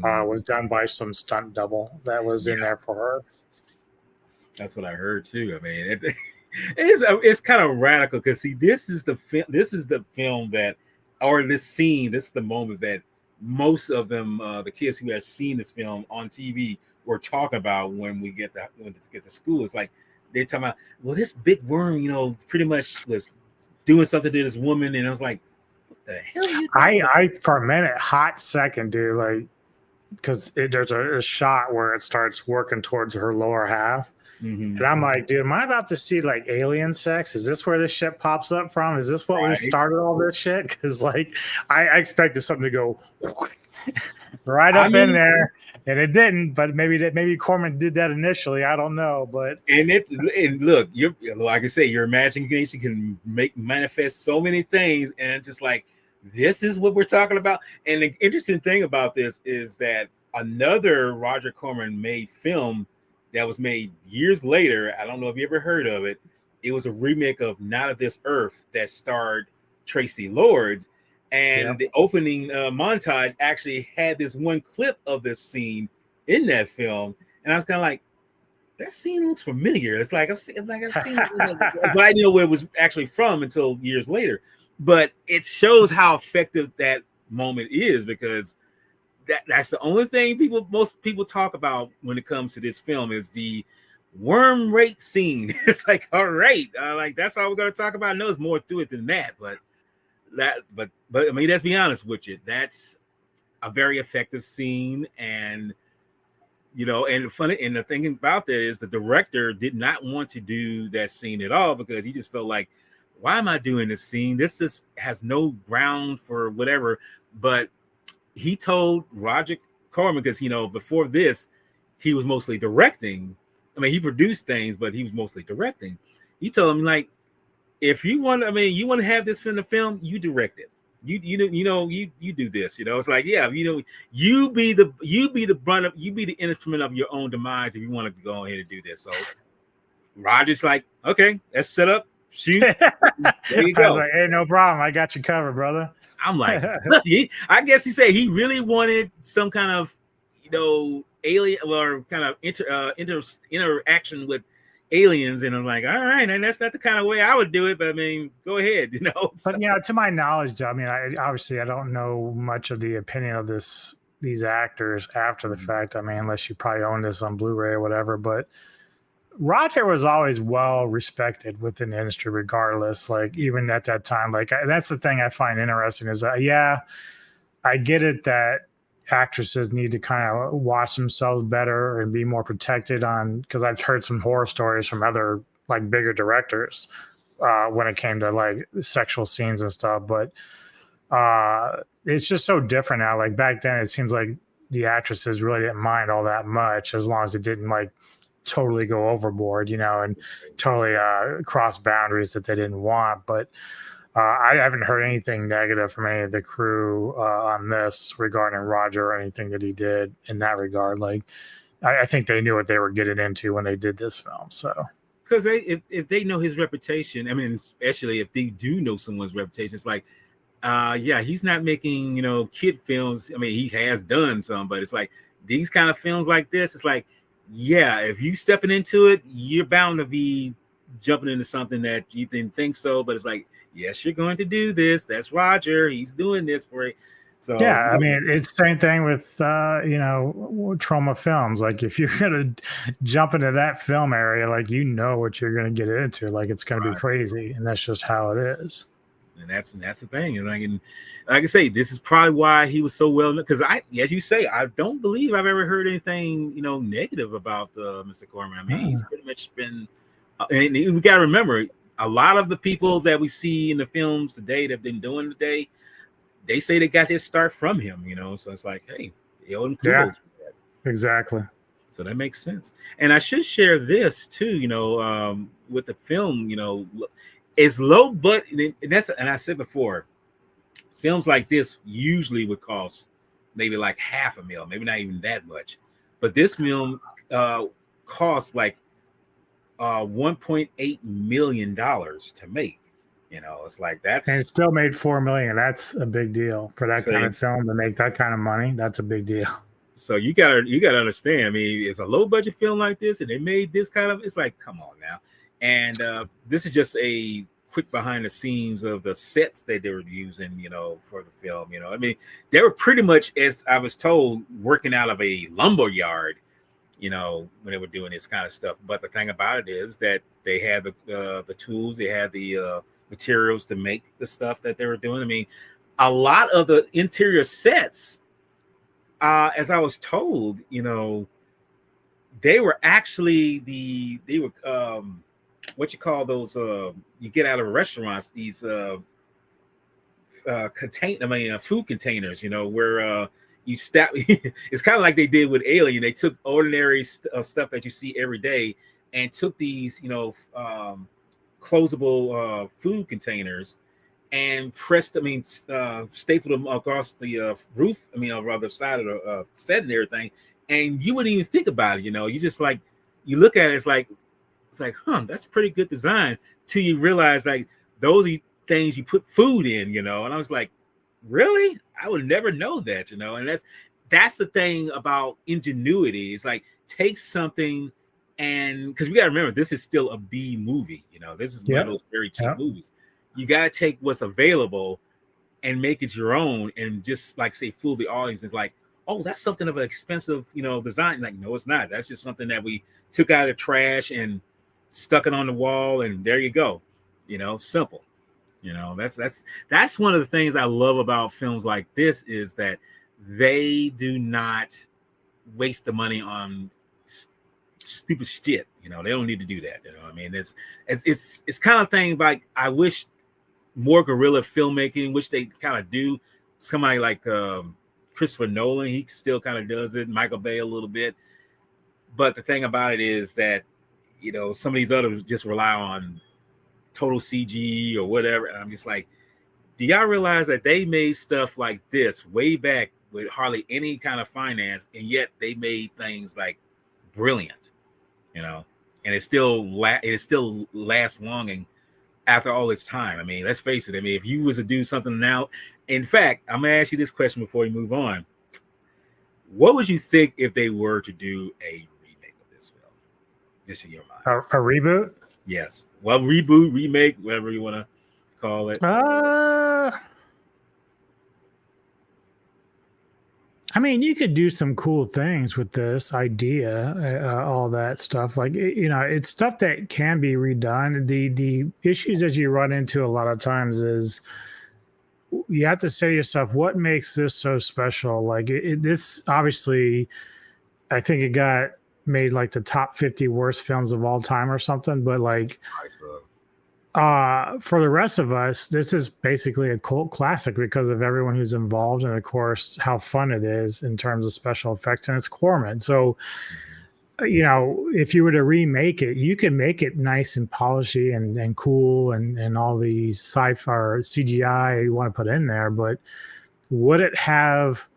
was done by some stunt double that was in there for her. That's what I heard too. I mean, it's kind of radical because see, this is the film that, or this scene, this is the moment that most of them, the kids who have seen this film on TV, were talking about when we get to school. It's like they're talking about, well, this big worm, pretty much was doing something to this woman, and I was like, what the hell? I for a minute, hot second, dude, like because there's a shot where it starts working towards her lower half, Mm-hmm. And I'm like, dude, am I about to see like alien sex? Is this where this shit pops up from? Is this what we Right. started all this shit? Because like I expected something to go right I up in mean, there, and it didn't. But maybe Corman did that initially. I don't know. But and look, you're like I say, your imagination can manifest so many things, and just like this is what we're talking about. And the interesting thing about this is that another Roger Corman made film that was made years later. I don't know if you ever heard of it. It was a remake of Not of This Earth that starred Tracy Lords, and yep. the opening montage actually had this one clip of this scene in that film, and I was kind of like, that scene looks familiar. It's like I've seen it, but I didn't know where it was actually from until years later. But it shows how effective that moment is, because that's the only thing most people talk about when it comes to this film is the worm rate scene. It's like, all right, like that's all we're gonna talk about. I know there's more to it than that, but I mean, let's be honest with you. That's a very effective scene, and and funny, and the thing about that is the director did not want to do that scene at all, because he just felt like, why am I doing this scene? This just has no ground for whatever. But he told Roger Corman, because before this, he was mostly directing. I mean, he produced things, but he was mostly directing. He told him, like, if you want, you want to have this in the film, you direct it. You do this. It's like, yeah, you be the instrument of your own demise if you want to go ahead and do this. So Roger's like, okay, let's set up, shoot. There you I was go. like, hey, no problem. I got you covered, brother. I'm like, I guess he said he really wanted some kind of, alien or kind of interaction with aliens, and I'm like, all right, and that's not the kind of way I would do it, but I mean, go ahead, So. But to my knowledge, I mean, obviously I don't know much of the opinion of these actors after the fact. I mean, unless you probably own this on Blu-ray or whatever. But Roger was always well respected within the industry, regardless. Like even at that time, like that's the thing I find interesting is that I get it that actresses need to kind of watch themselves better and be more protected on, because I've heard some horror stories from other like bigger directors when it came to like sexual scenes and stuff. But it's just so different now. Like back then, it seems like the actresses really didn't mind all that much, as long as it didn't like totally go overboard, and totally cross boundaries that they didn't want. But I haven't heard anything negative from any of the crew on this regarding Roger or anything that he did in that regard. Like, I think they knew what they were getting into when they did this film. So, because if they know his reputation, I mean, especially if they do know someone's reputation, it's like, yeah, he's not making kid films. I mean, he has done some, but it's like these kind of films like this. It's like, yeah, if you stepping into it, you're bound to be jumping into something that you didn't think so. But it's like, yes, you're going to do this. That's Roger. He's doing this for you. So yeah, I mean, it's the same thing with, trauma films. Like if you're going to jump into that film area, like, what you're going to get into, like, it's going to be crazy. And that's just how it is. And that's the thing. And like I say, this is probably why he was so well known. Because as you say, I don't believe I've ever heard anything, negative about Mr. Corman. I mean, he's pretty much been, and we got to remember, a lot of the people that we see in the films today that have been doing today, they say they got his start from him, So it's like, hey, they owe him kudos. Yeah, exactly. So that makes sense. And I should share this too, with the film, it's low, but and I said before, films like this usually would cost maybe like $500,000, maybe not even that much. But this film cost like $1.8 million to make. It's like and it still made $4 million. That's a big deal for that kind of film to make that kind of money. That's a big deal. So you gotta understand. I mean, it's a low budget film like this, and they made this kind of. It's like, come on now. And this is just a quick behind the scenes of the sets that they were using, for the film. I mean, they were pretty much, as I was told, working out of a lumber yard, when they were doing this kind of stuff. But the thing about it is that they had the tools, they had the materials to make the stuff that they were doing. I mean, a lot of the interior sets, as I was told, they were actually what you call those you get out of restaurants, these food containers, where you stop. It's kind of like they did with Alien. They took ordinary stuff that you see every day and took these closable food containers and stapled them across the roof, or rather side of the set and everything, and you wouldn't even think about it. You just like, you look at it, it's like, that's pretty good design, till you realize like those are things you put food in, and I was like, really? I would never know that, and that's the thing about ingenuity. It's like, take something, and because we got to remember, this is still a B movie, this is one of those very cheap movies. You got to take what's available and make it your own, and just like say, fool the audience. It's like, oh, that's something of an expensive, design. Like, no, it's not. That's just something that we took out of the trash and stuck it on the wall, and there you go. Simple. That's one of the things I love about films like this, is that they do not waste the money on stupid shit. They don't need to do that. It's kind of thing like, I wish more guerrilla filmmaking, which they kind of do. Somebody like Christopher Nolan, he still kind of does it. Michael Bay a little bit. But the thing about it is that, some of these others just rely on total CG or whatever. And I'm just like, do y'all realize that they made stuff like this way back with hardly any kind of finance, and yet they made things like brilliant, and it still lasts long and after all its time. Let's face it. If you was to do something now, in fact, I'm gonna ask you this question before we move on. What would you think if they were to do a remake of this film? Just in your mind. A reboot? Yes. Well, reboot, remake, whatever you want to call it. You could do some cool things with this idea, all that stuff. Like, it's stuff that can be redone. The issues that you run into a lot of times is, you have to say to yourself, what makes this so special? Like, this obviously, I think it got made like the top 50 worst films of all time or something. But like, for the rest of us, this is basically a cult classic because of everyone who's involved, and of course how fun it is in terms of special effects, and it's Corman. So, if you were to remake it, you can make it nice and polishy and cool and all the sci-fi or CGI you want to put in there, but would it have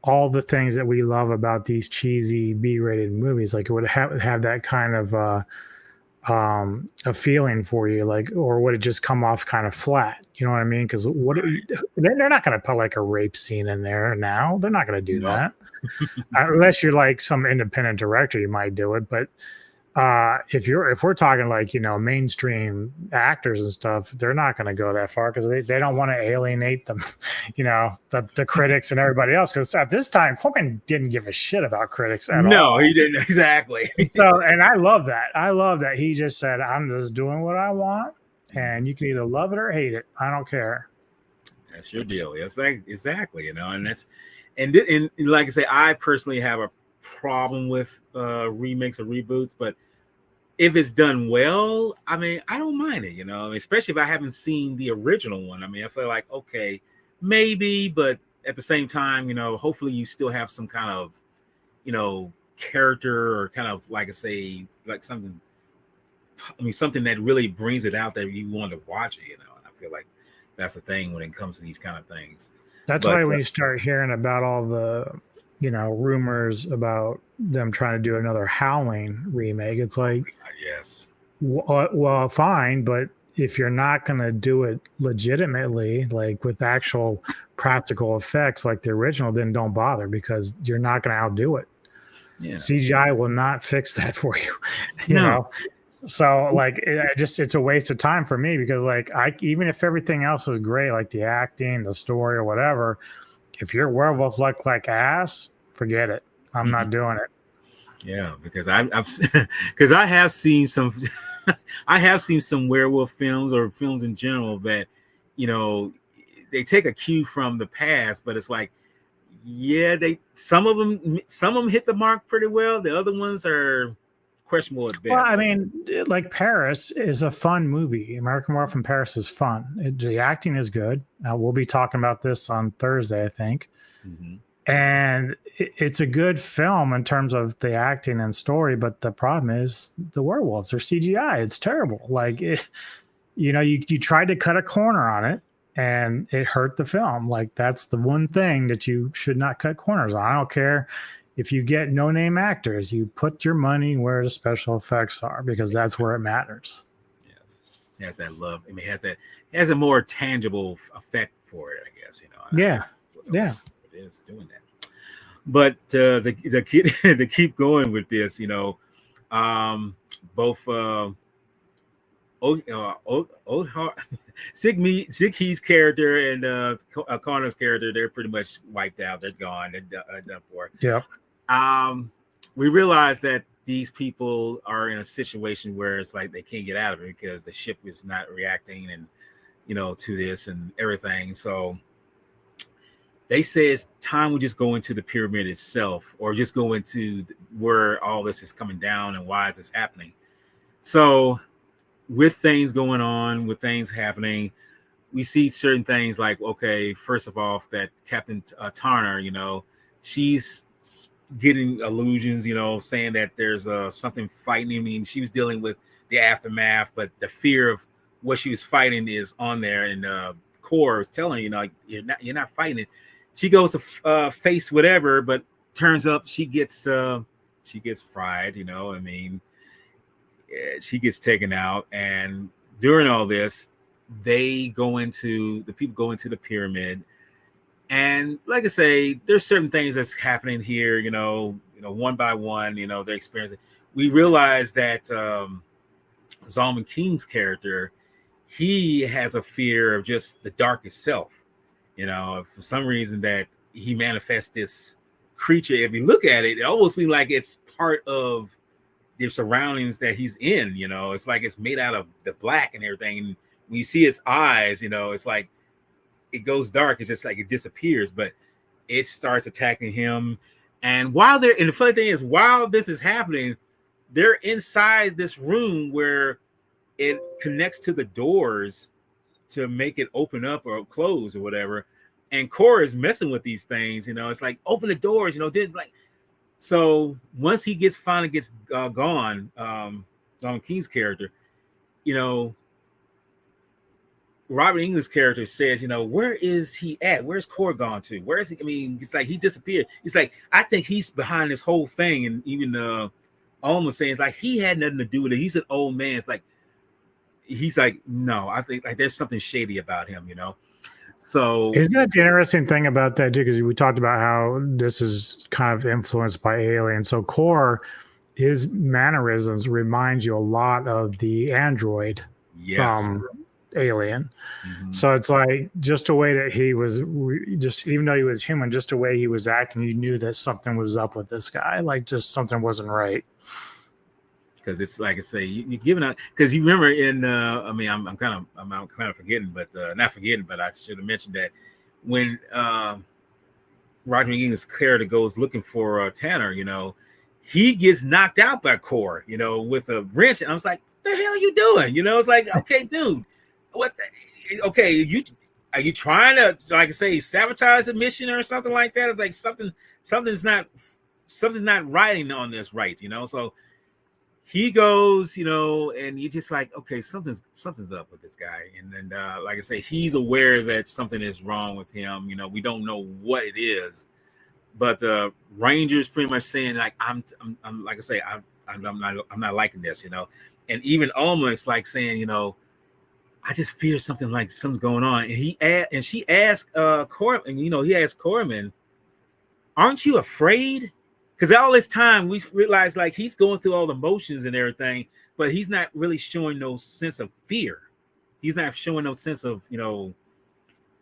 all the things that we love about these cheesy B-rated movies? Like, it would have that kind of a feeling for you, like, or would it just come off kind of flat? You know what I mean? Because they're not going to put like a rape scene in there now. They're not going to do that. Unless you're like some independent director, you might do it. But if we're talking like, mainstream actors and stuff, they're not going to go that far because they don't want to alienate them, the critics and everybody else. Because at this time, Corman didn't give a shit about critics at all. No, he didn't. Exactly. So, and I love that. I love that he just said, I'm just doing what I want, and you can either love it or hate it. I don't care. That's your deal. Yes, exactly. And that's, and like I say, I personally have a problem with remakes or reboots, but if it's done well, I don't mind it, especially if I haven't seen the original one. I feel like, okay, maybe, but at the same time, hopefully you still have some kind of, character, or kind of, like I say, like something that really brings it out that you want to watch it, and I feel like that's the thing when it comes to these kind of things. That's why when you start hearing about all the, rumors about them trying to do another Howling remake, it's like, yes, well, fine, but if you're not going to do it legitimately, like with actual practical effects like the original, then don't bother, because you're not going to outdo it. Yeah. CGI will not fix that for you, you know? So like, it's a waste of time for me, because like, even if everything else is great, like the acting, the story, or whatever, if your werewolf look like ass, forget it. I'm not doing it. Yeah, because I have seen some, I have seen some werewolf films, or films in general, that, they take a cue from the past, but it's like, Yeah, some of them hit the mark pretty well. The other ones are questionable at Well, I best. mean, like Paris is a fun movie. American Werewolf in Paris is fun. The acting is good. We'll be talking about this on Thursday, I think. Mm-hmm. And it's a good film in terms of the acting and story, but the problem is the werewolves are CGI. It's terrible. Like, you tried to cut a corner on it, and it hurt the film. Like, that's the one thing that you should not cut corners on. I don't care if you get no name actors, you put your money where the special effects are, because that's where it matters. Yes, it has that love. I mean, it has a more tangible effect for it, I guess. And I Yeah. think Yeah. it is doing that. But the kid to keep going with this, both Sig He's character and Connor's character, they're pretty much wiped out. They're gone. They're done for. Yep. We realize that these people are in a situation where it's like they can't get out of it because the ship is not reacting and to this and everything. So they say it's time we just go into the pyramid itself, or just go into where all this is coming down and why is this happening. So with things going on, with things happening, we see certain things like, okay, first of all, that Captain Tarner, she's getting illusions, saying that there's something fighting. I mean, she was dealing with the aftermath, but the fear of what she was fighting is on there, and Core is telling like, you're not fighting it. She goes to face whatever, but turns up she gets fried. I mean, she gets taken out, and during all this, the people go into the pyramid, and like I say, there's certain things that's happening here. One by one, they're experiencing. We realize that Zalman King's character, he has a fear of just the dark itself. For some reason that he manifests this creature. If you look at it, it almost seems like it's part of the surroundings that he's in. It's like it's made out of the black and everything. And when you see its eyes, it's like it goes dark. It's just like it disappears, but it starts attacking him. And and the funny thing is, while this is happening, they're inside this room where it connects to the doors to make it open up or close or whatever. And Cora is messing with these things. It's like, open the doors. So once he finally gets gone, Don King's character, Robert Englund's character says, where is he at? Where's Core gone to? Where is he? I mean, it's like he disappeared. It's like, I think he's behind this whole thing. And even almost saying, it's like he had nothing to do with it. He's an old man. It's like, he's like, no, I think like there's something shady about him, So isn't that the interesting thing about that too? Because we talked about how this is kind of influenced by Alien. So Core, his mannerisms remind you a lot of the android from Alien. Mm-hmm. So it's like just the way that he was, just even though he was human, just the way he was acting, you knew that something was up with this guy. Like, just something wasn't right. Because it's like I say, you're giving out. Because you remember in, I'm kind of forgetting, but not forgetting, but I should have mentioned that when Roger McGuinn's character goes looking for Tanner, he gets knocked out by Core, with a wrench, and I was like, "What the hell are you doing?" It's like, okay, dude, are you trying to, like I say, sabotage the mission or something like that? It's like something's not writing on this right, So he goes, and you're just like, okay, something's up with this guy. And then, like I say, he's aware that something is wrong with him. We don't know what it is, but the Rangers pretty much saying like, I'm like I say, I'm not liking this, and even almost like saying, I just fear something's going on. And she asked Corman, he asked Corman, aren't you afraid? Because all this time we realized like he's going through all the motions and everything, but he's not really showing no sense of fear. He's not showing no sense of,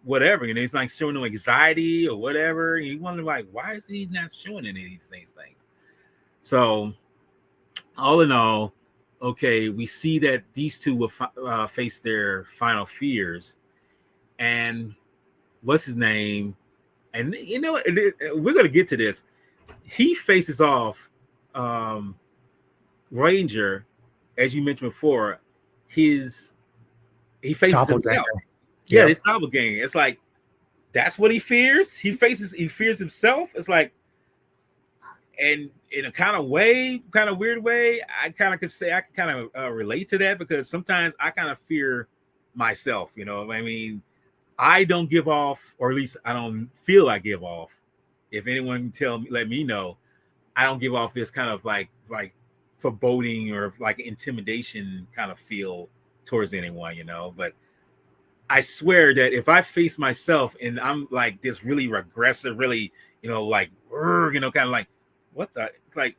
whatever. He's like showing no anxiety or whatever. And you wonder like, why is he not showing any of these things? So all in all, okay, we see that these two will face their final fears. And what's his name? And you know, we're gonna get to this. He faces off um, Ranger, as you mentioned before. His he faces Doppelganger. himself. Yeah, Yep. his doppelganger. It's like that's what he fears. He fears himself. It's like, and in a kind of way, kind of weird way, I kind of could say I can kind of relate to that because sometimes I kind of fear myself. You know, I mean, I don't give off, or at least I don't feel I give off. If anyone can tell me, let me know. I don't give off this kind of like foreboding or like intimidation kind of feel towards anyone, you know. But I swear that if I face myself and I'm like this really regressive, really, you know, like kind of like what the like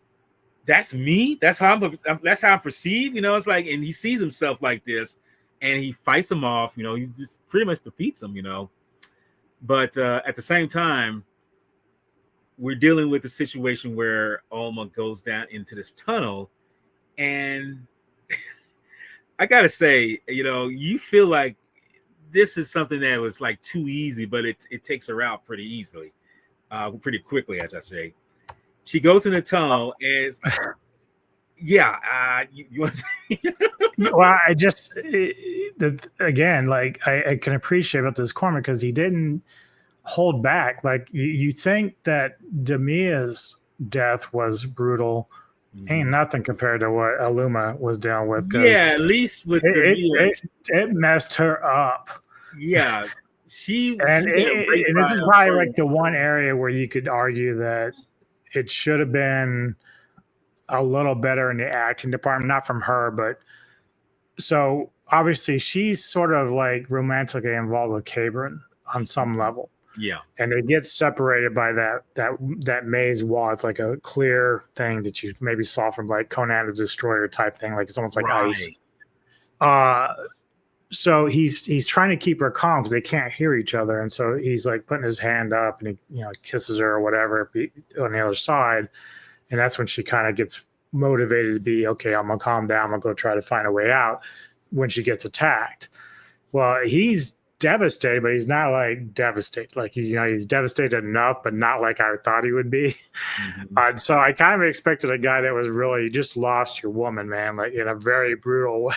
that's me. That's how I'm perceived. You know, it's like, and he sees himself like this, and he fights him off. You know, he just pretty much defeats him. You know, but at the same time, we're dealing with a situation where Alma goes down into this tunnel, and I gotta say, you know, you feel like this is something that was like too easy, but it takes her out pretty easily, pretty quickly, as I say. She goes in the tunnel, and yeah, you want to say? Well, again, like I can appreciate about this corner because he didn't hold back. Like you think that Demia's death was brutal, ain't nothing compared to what Aluma was dealing with. Because Yeah, at least with it, Demia, it it messed her up. yeah, And she got raped this by is a probably bird. like the one area where you could argue that it should have been a little better in the acting department, not from her, but so obviously she's sort of like romantically involved with Cabron on some level. Yeah, And it gets separated by that maze wall. It's like a clear thing that you maybe saw from like Conan the Destroyer type thing, like it's almost like ice. right. Uh so he's trying to keep her calm because they can't hear each other, and so he's like putting his hand up and he kisses her or whatever on the other side, and that's when she kind of gets motivated to be okay. I'm gonna calm down. I'm gonna go try to find a way out when she gets attacked. Well, he's devastated, but he's not like devastated. Like he's devastated enough, but not like I thought he would be. Mm-hmm. So I kind of expected a guy that was really just lost your woman, man, like in a very brutal way.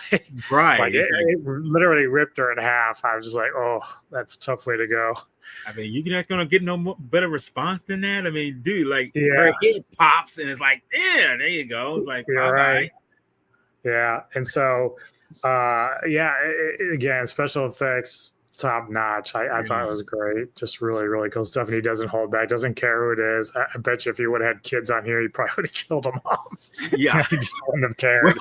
Right. Like it literally ripped her in half. I was just like, oh, that's a tough way to go. I mean, you're not gonna get no better response than that. I mean, dude, like her Yeah, head pops and it's like, yeah, there you go. It's like, you're bye right. bye. Yeah, and so yeah, again, special effects top notch. I thought it was great. Just really, really cool stuff. And he doesn't hold back, doesn't care who it is. I bet you if he would have had kids on here, he probably would have killed them all. Yeah. He just wouldn't have cared.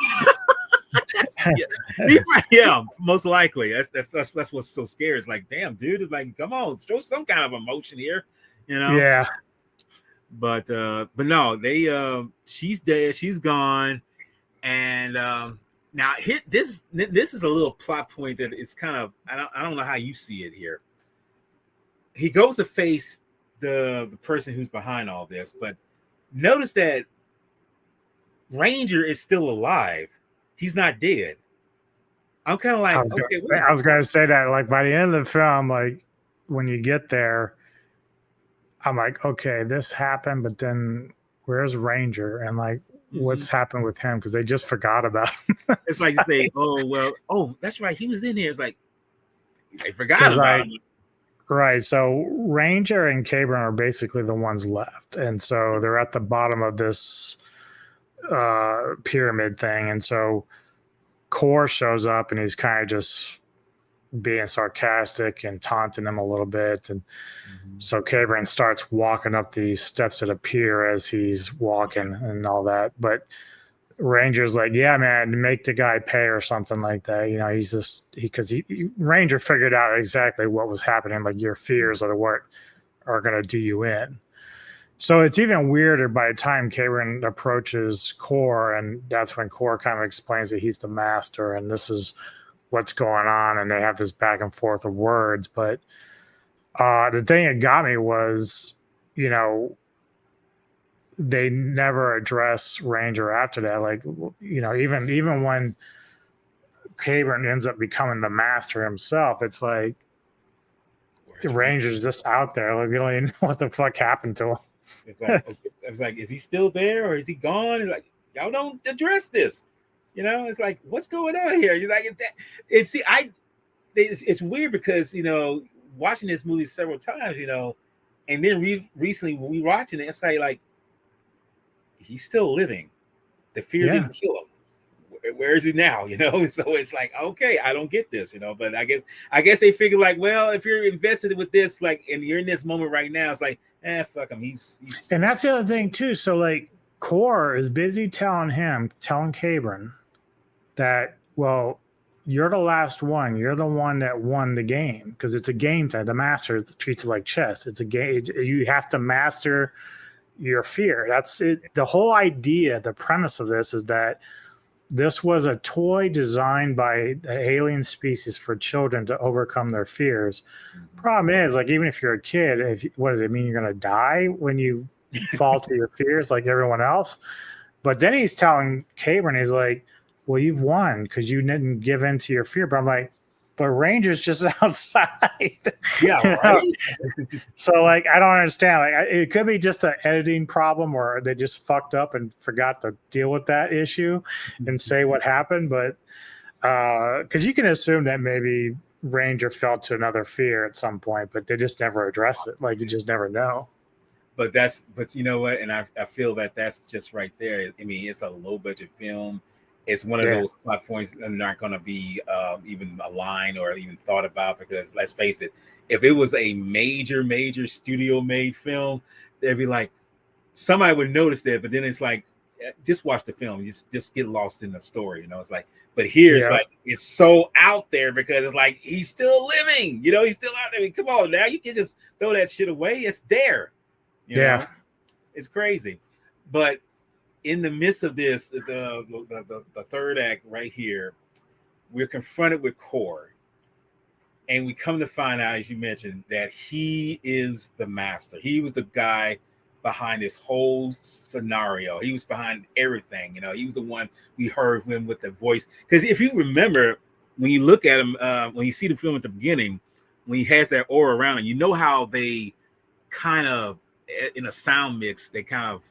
Yeah, most likely. That's what's so scary. It's like, damn, dude, it's like, come on, show some kind of emotion here, you know. Yeah. But no, they she's dead, she's gone, and now this is a little plot point that it's kind of I don't know how you see it here. He goes to face the person who's behind all this, but notice that Ranger is still alive. He's not dead. I'm kind of like, I was going to say that, like, by the end of the film, like, when you get there, I'm like, okay, this happened, but then where's Ranger? And, like, what's happened with him? Because they just forgot about him. It's like to say, oh, well, oh, that's right. He was in here. It's like, they forgot about him. Right. So Ranger and Cabron are basically the ones left. And so they're at the bottom of this pyramid thing. And so Core shows up and he's kind of just being sarcastic and taunting him a little bit. And so Cabron starts walking up these steps of the pier as he's walking and all that. But Ranger's like, yeah, man, make the guy pay or something like that. You know, he's just because Ranger figured out exactly what was happening. Like your fears of the work are going to do you in. So it's even weirder by the time Cabron approaches Core, and that's when Core kind of explains that he's the master and this is what's going on, and they have this back and forth of words. But the thing that got me was, you know, they never address Ranger after that. Like, you know, even when Cabron ends up becoming the master himself, it's like, the Ranger's just out there. Like, you don't even know what the fuck happened to him. It's like, okay, I was like, is he still there or is he gone? It's like, y'all don't address this. It's like, what's going on here? You're like, it's weird because watching this movie several times, and then recently when we watching it, it's like he's still living. The fear didn't kill him. Where is he now? So it's like, okay, I don't get this, but I guess they figure like, well, if you're invested with this, like, and you're in this moment right now, it's like, fuck him. He's and that's the other thing too. So like, Core is busy telling Cabron that, well, you're the last one. You're the one that won the game because it's a game time. The master treats it like chess. It's a game. You have to master your fear. That's it. The whole idea, the premise of this is that this was a toy designed by the alien species for children to overcome their fears. Problem is, like, even if you're a kid, what does it mean? You're going to die when you fall to your fears like everyone else? But then he's telling Cabron, he's like, well, you've won because you didn't give in to your fear. But I'm like, but Ranger's just outside. Yeah, right. So, like, I don't understand. Like, it could be just an editing problem, or they just fucked up and forgot to deal with that issue and say what happened. But because you can assume that maybe Ranger fell to another fear at some point, but they just never address it. Like, you just never know. But you know what? And I feel that that's just right there. I mean, it's a low budget film. It's one of those plot points that are not going to be even aligned or even thought about because let's face it, if it was a major studio made film, they'd be like, somebody would notice that. But then it's like, just watch the film. Just get lost in the story. It's like, but here it's like, it's so out there because it's like, he's still living. He's still out there. I mean, come on now. You can just throw that shit away. It's there. You know? It's crazy. But in the midst of this, the third act right here, we're confronted with Core. And we come to find out, as you mentioned, that he is the master. He was the guy behind this whole scenario. He was behind everything. He was the one we heard him with the voice. Because if you remember, when you look at him, when you see the film at the beginning, when he has that aura around him, you know how they kind of, in a sound mix, they kind of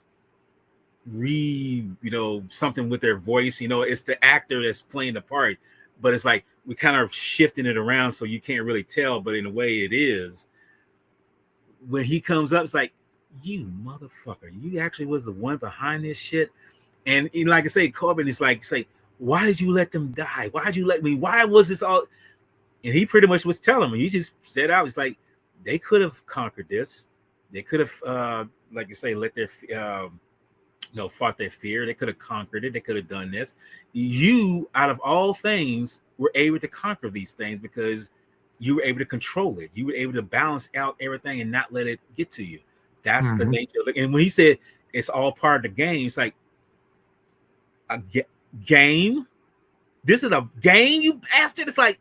something with their voice. It's the actor that's playing the part, but it's like we kind of shifting it around so you can't really tell, but in a way it is. When he comes up, it's like, you motherfucker, you actually was the one behind this shit. And like I say, Corbin is like, say, why did you let them die? Why did you let me? Why was this all? And he pretty much was telling me, he just said out, it's like, they could have conquered this. They could have, like you say, let their fought their fear. They could have conquered it. They could have done this. You, out of all things, were able to conquer these things because you were able to control it. You were able to balance out everything and not let it get to you. That's the nature of it. And when he said it's all part of the game, it's like, a game? This is a game, you bastard? It's like,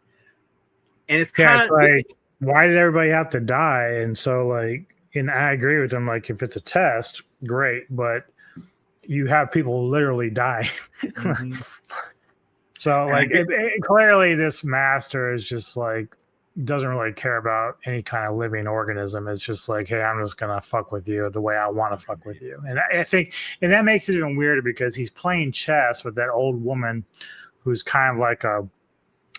and it's kind of like, why did everybody have to die? And so, like, and I agree with him, like, if it's a test, great, but you have people literally die. So, like, clearly this master is just like, doesn't really care about any kind of living organism. It's just like, hey, I'm just gonna fuck with you the way I want to fuck with you. And I think, and that makes it even weirder because he's playing chess with that old woman who's kind of like a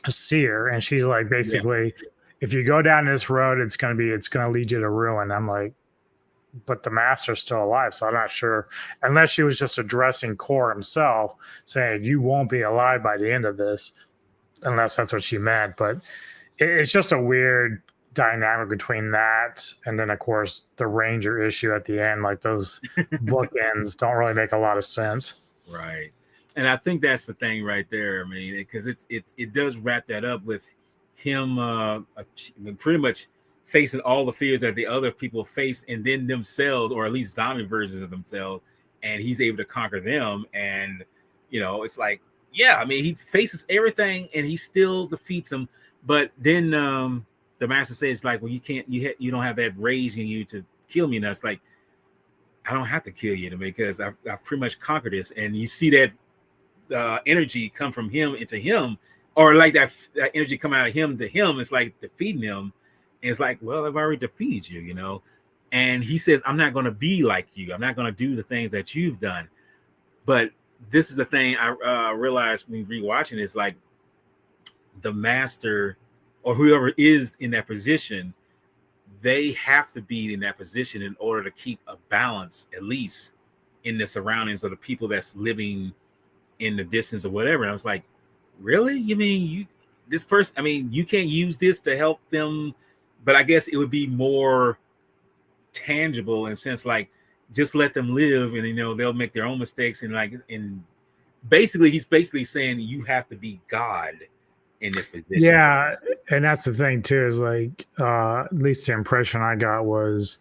seer, and she's like, basically, if you go down this road, it's gonna lead you to ruin. I'm like, but the master's still alive, so I'm not sure, unless she was just addressing Core himself, saying you won't be alive by the end of this, unless that's what she meant. But it's just a weird dynamic between that and then, of course, the Ranger issue at the end. Like, those bookends don't really make a lot of sense. Right. And I think that's the thing right there. I mean, because it does wrap that up with him pretty much facing all the fears that the other people face, and then themselves, or at least zombie versions of themselves, and he's able to conquer them. And it's like, yeah, I mean, he faces everything and he still defeats them. But then the master says, like, well, you can't, you don't have that rage in you to kill me. And that's like, I don't have to kill you because I've pretty much conquered this. And you see that energy come from him into him, or like that energy come out of him to him. It's like defeating him. And it's like, well, I've already defeated you, you know. And he says, I'm not going to be like you. I'm not going to do the things that you've done. But this is the thing I realized when rewatching is like the master or whoever is in that position, they have to be in that position in order to keep a balance, at least in the surroundings of the people that's living in the distance or whatever. And I was like, really? You mean this person? I mean, you can't use this to help them, but I guess it would be more tangible in a sense, like just let them live, and they'll make their own mistakes, and basically he's basically saying you have to be God in this position. Yeah, and that's the thing too, is like at least the impression I got was,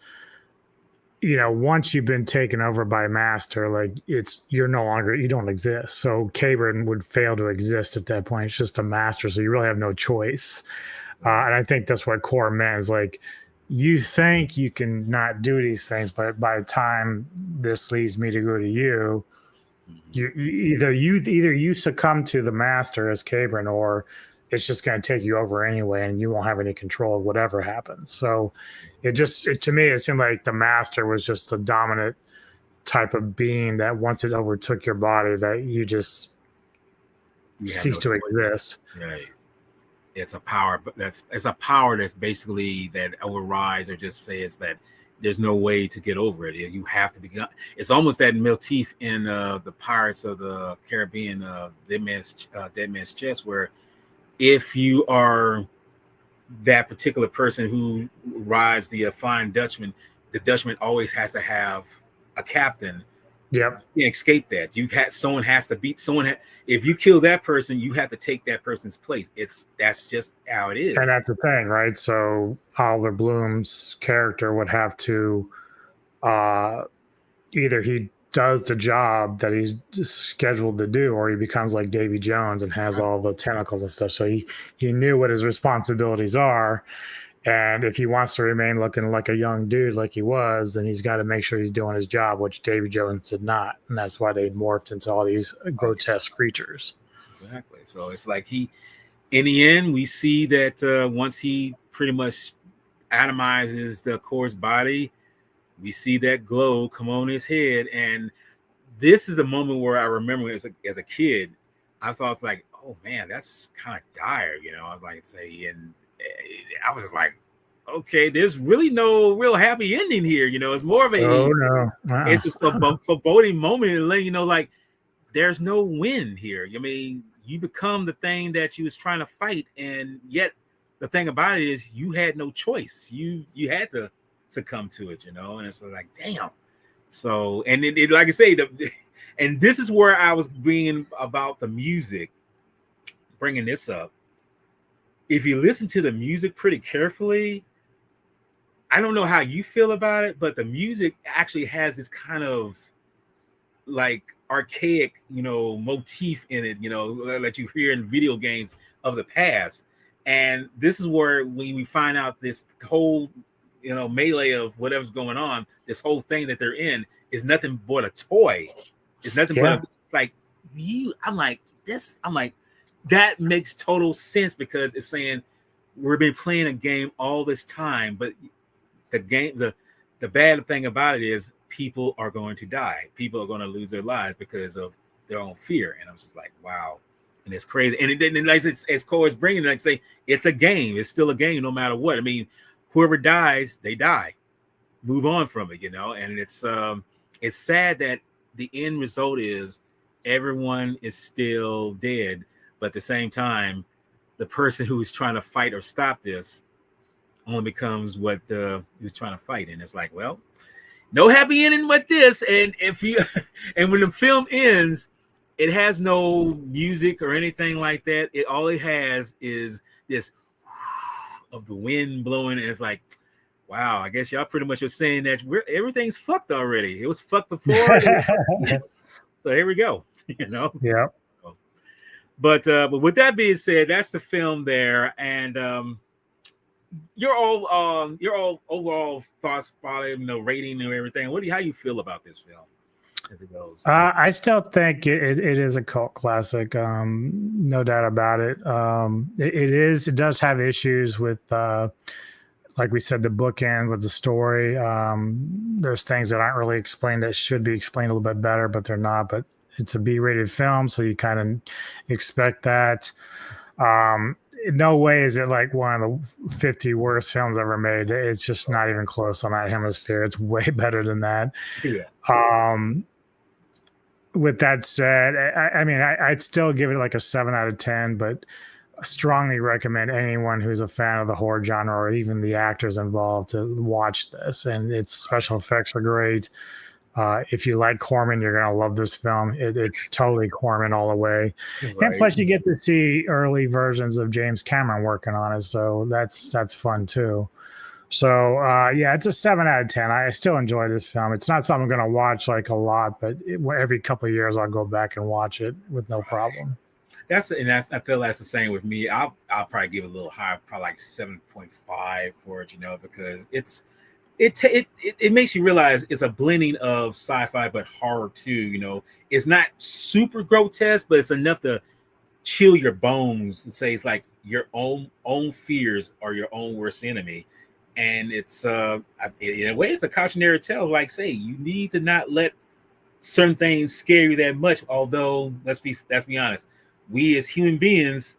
once you've been taken over by master, like you don't exist. So Cabron would fail to exist at that point. It's just a master, so you really have no choice. And I think that's what core meant, is like, you think you can not do these things, but by the time this leads me to go to you, either you succumb to the master as Cabron, or it's just going to take you over anyway, and you won't have any control of whatever happens. So to me, it seemed like the master was just a dominant type of being that once it overtook your body, that you just cease to exist. Right. It's a power, but it's a power that's basically that overrides or just says that there's no way to get over it. You have to be. It's almost that motif in the Pirates of the Caribbean, Dead Man's Chest, where if you are that particular person who rides the Flying Dutchman, the Dutchman always has to have a captain. Yep. You can't escape that. Someone has to beat someone. If you kill that person, you have to take that person's place. That's just how it is. And that's the thing, right? So Oliver Bloom's character would have to either he does the job that he's scheduled to do, or he becomes like Davy Jones and has all the tentacles and stuff. So he knew what his responsibilities are. And if he wants to remain looking like a young dude like he was, then he's got to make sure he's doing his job, which Davy Jones did not. And that's why they morphed into all these grotesque creatures. Exactly. So it's like in the end, we see that once he pretty much atomizes the Core's body, we see that glow come on his head. And this is the moment where I remember as a kid, I thought like, oh man, that's kind of dire. I was like, and I was like, okay, there's really no real happy ending here. It's more of it's just a foreboding moment and letting you know, like, there's no win here. I mean, you become the thing that you was trying to fight, and yet the thing about it is you had no choice. You had to succumb to it, and it's like, damn. So, and it like I say, and this is where I was bringing about the music, bringing this up. If you listen to the music pretty carefully, I don't know how you feel about it, but the music actually has this kind of like archaic, motif in it, that you hear in video games of the past. And this is where when we find out this whole, melee of whatever's going on, this whole thing that they're in is nothing but a toy. It's nothing but I'm like, that makes total sense, because it's saying we've been playing a game all this time, but the bad thing about it is people are going to die. People are going to lose their lives because of their own fear. And I'm just like, wow. And it's crazy. And then like as Cole is bringing it, like say, it's a game. It's still a game no matter what. I mean, whoever dies, they die. Move on from it, And it's sad that the end result is everyone is still dead. But at the same time, the person who is trying to fight or stop this only becomes what he was trying to fight. And it's like, well, no happy ending with this. And and when the film ends, it has no music or anything like that. All it has is this of the wind blowing. And it's like, wow, I guess y'all pretty much are saying that everything's fucked already. It was fucked before. So here we go, Yeah. But with that being said, that's the film there, and your overall thoughts, probably rating and everything. How you feel about this film as it goes? I still think it is a cult classic, no doubt about it. It does have issues with like we said, the bookend with the story. There's things that aren't really explained that should be explained a little bit better, but they're not. But it's a B-rated film, so you kind of expect that. In no way is it like one of the 50 worst films ever made. It's just not even close on that hemisphere. It's way better than that. Yeah. With that said, I mean, I'd still give it like a 7 out of 10, but strongly recommend anyone who's a fan of the horror genre or even the actors involved to watch this. And its special effects are great. If you like Corman, you're gonna love this film. It's totally Corman all the way. Right. And plus, you get to see early versions of James Cameron working on it, so that's fun too. So yeah, it's a 7 out of 10. I still enjoy this film. It's not something I'm gonna watch like a lot, but every couple of years I'll go back and watch it with no problem. And I feel that's the same with me. I'll probably give it a little higher, probably like 7.5 for it, because it makes you realize it's a blending of sci-fi but horror too. It's not super grotesque, but it's enough to chill your bones and say it's like your own fears are your own worst enemy. And it's in a way it's a cautionary tale, like say you need to not let certain things scare you that much. Although let's be honest, we as human beings,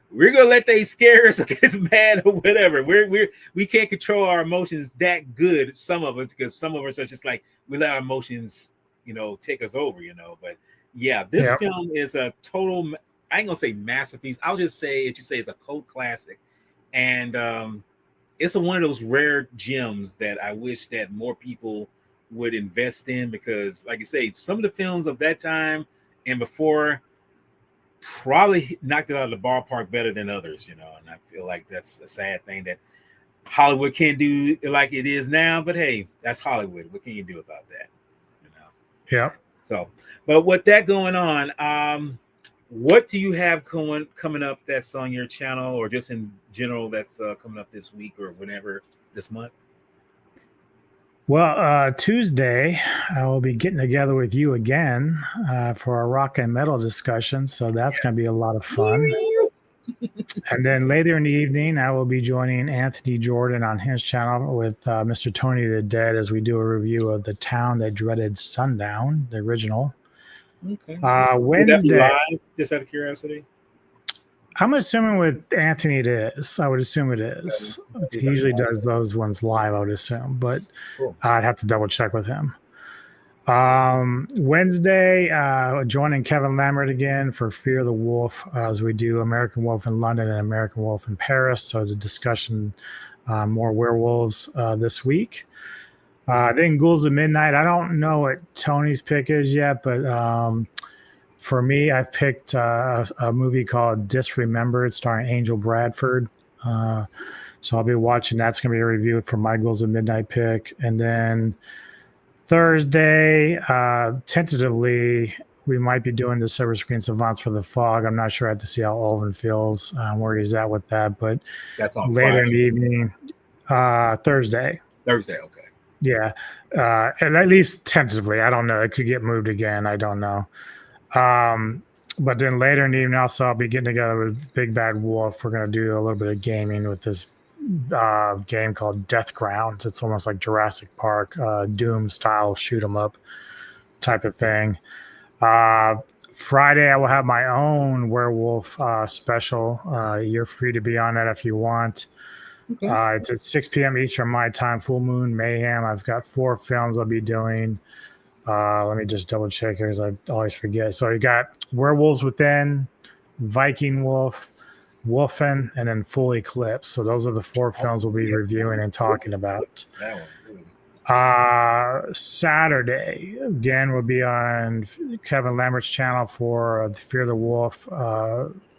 we're gonna let they scare us or get us mad or whatever. We can't control our emotions that good. Some of us, because some of us are just like we let our emotions, take us over. But yeah, this film is a total. I ain't gonna say masterpiece. I'll just say it's a cult classic, and it's one of those rare gems that I wish that more people would invest in, because, like you say, some of the films of that time and before probably knocked it out of the ballpark better than others, and I feel like that's a sad thing that Hollywood can't do like it is now. But hey, that's Hollywood. What can you do about that? Yeah. So, but with that going on, what do you have coming up that's on your channel, or just in general that's coming up this week or whenever this month? Well, Tuesday, I will be getting together with you again for a rock and metal discussion. So that's going to be a lot of fun. And then later in the evening, I will be joining Anthony Jordan on his channel with Mr. Tony the Dead as we do a review of The Town That Dreaded Sundown, the original. Okay. Wednesday. Live, just out of curiosity? I'm assuming with Anthony it is. I would assume it is. He usually does those ones live, I would assume, but cool. I'd have to double check with him. Wednesday, joining Kevin Lambert again for Fear the Wolf as we do American Wolf in London and American Wolf in Paris. So the discussion, more werewolves this week. Then Ghouls of Midnight. I don't know what Tony's pick is yet, but for me, I've picked a movie called Disremembered starring Angel Bradford. So I'll be watching. That's going to be a review for my Ghouls of Midnight pick. And then Thursday, tentatively, we might be doing the Silver Screen Savants for the Fog. I'm not sure. I have to see how Olvin feels, where he's at with that. But that's on later Friday. In the evening, Thursday. Thursday, okay. Yeah, and at least tentatively. I don't know. It could get moved again. I don't know. But then later in the evening, also, I'll be getting together with Big Bad Wolf. We're going to do a little bit of gaming with this game called Death Ground. It's almost like Jurassic Park, Doom style shoot 'em up type of thing. Friday, I will have my own werewolf special. You're free to be on that if you want. Okay. It's at 6 p.m. Eastern my time, Full Moon Mayhem. I've got 4 films I'll be doing. Let me just double check here because I always forget. So you got Werewolves Within, Viking Wolf, Wolfen, and then Full Eclipse. So those are the 4 films we'll be reviewing and talking about. Saturday, again, we'll be on Kevin Lambert's channel for the Fear the Wolf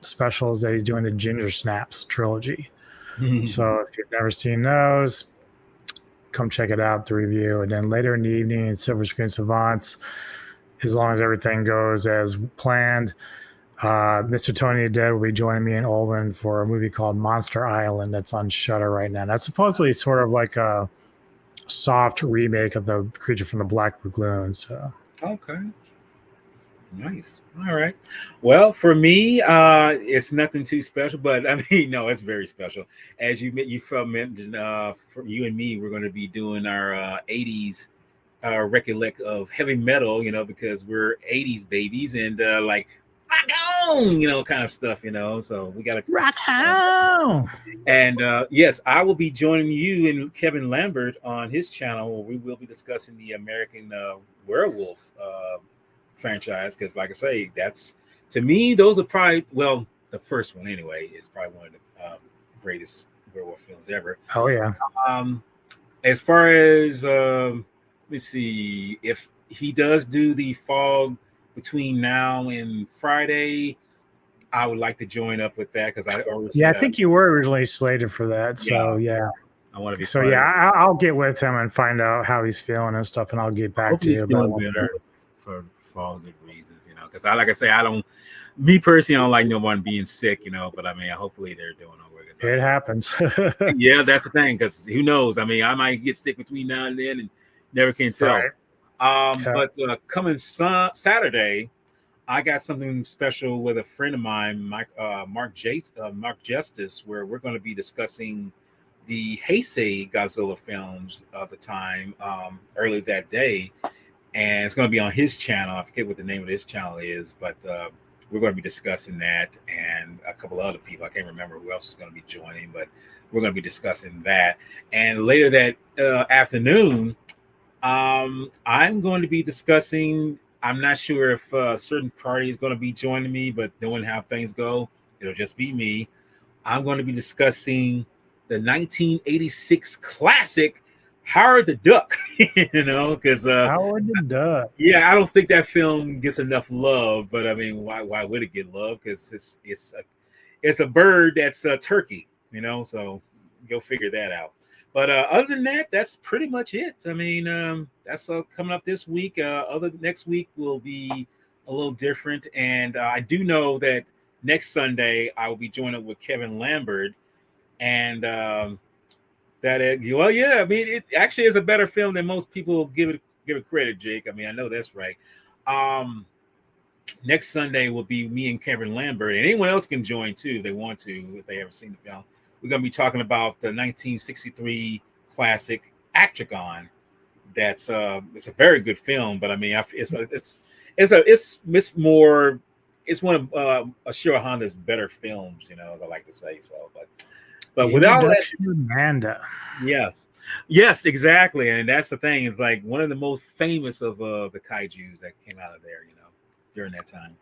specials that he's doing, the Ginger Snaps trilogy. So if you've never seen those, come check it out, the review. And then later in the evening in Silver Screen Savants, as long as everything goes as planned, Mr. Tony the Dead will be joining me and Olvin for a movie called Monster Island that's on Shudder right now. That's supposedly sort of like a soft remake of the Creature from the Black Lagoon. So okay. Nice. All right. Well, for me, it's nothing too special, but I mean, no, it's very special. As you mentioned, for you and me, we're going to be doing our '80s recollect of heavy metal, because we're '80s babies and like rock on, kind of stuff, So we got to. Rock on. And yes, I will be joining you and Kevin Lambert on his channel where we will be discussing the American Werewolf franchise. Because, like I say, that's to me, those are probably, well, the first one anyway is probably one of the greatest werewolf films ever. Oh yeah. As far as let me see, if he does do the fog between now and Friday, I would like to join up with that because I always Yeah, I think you were originally slated for that. So yeah. I want to be. So yeah, I'll get with him and find out how he's feeling and stuff, and I'll get back Hopefully to you he's doing about better for all good reasons, Because like I say, I don't. Me personally, I don't like no one being sick, But I mean, hopefully they're doing okay. It happens. Yeah, that's the thing. Because who knows? I mean, I might get sick between now and then, and never can tell. Right. But coming Saturday, I got something special with a friend of mine, Mark Justice, where we're going to be discussing the Heisei Godzilla films of the time early that day, and it's going to be on his channel. I forget what the name of his channel is, but we're going to be discussing that and a couple of other people. I can't remember who else is going to be joining, but we're going to be discussing that. And later that afternoon, I'm going to be discussing. I'm not sure if a certain party is going to be joining me, but knowing how things go, it'll just be me. I'm going to be discussing the 1986 classic Howard the Duck, because Howard the Duck. Yeah, I don't think that film gets enough love, but I mean, why would it get love? Because it's a bird that's a turkey, so go figure that out. But other than that, that's pretty much it. I mean, that's coming up this week. Next week will be a little different, and I do know that next Sunday I will be joining up with Kevin Lambert, and well, yeah. I mean, it actually is a better film than most people give it credit, Jake. I mean, I know that's right. Next Sunday will be me and Kevin Lambert, and anyone else can join too if they want to, if they haven't seen the film. We're going to be talking about the 1963 classic Actragon. It's a very good film, but I mean, it's one of Ashiro Honda's better films, as I like to say. So, but without that, Amanda. Yes, exactly, and that's the thing. It's like one of the most famous of the kaiju's that came out of there, during that time.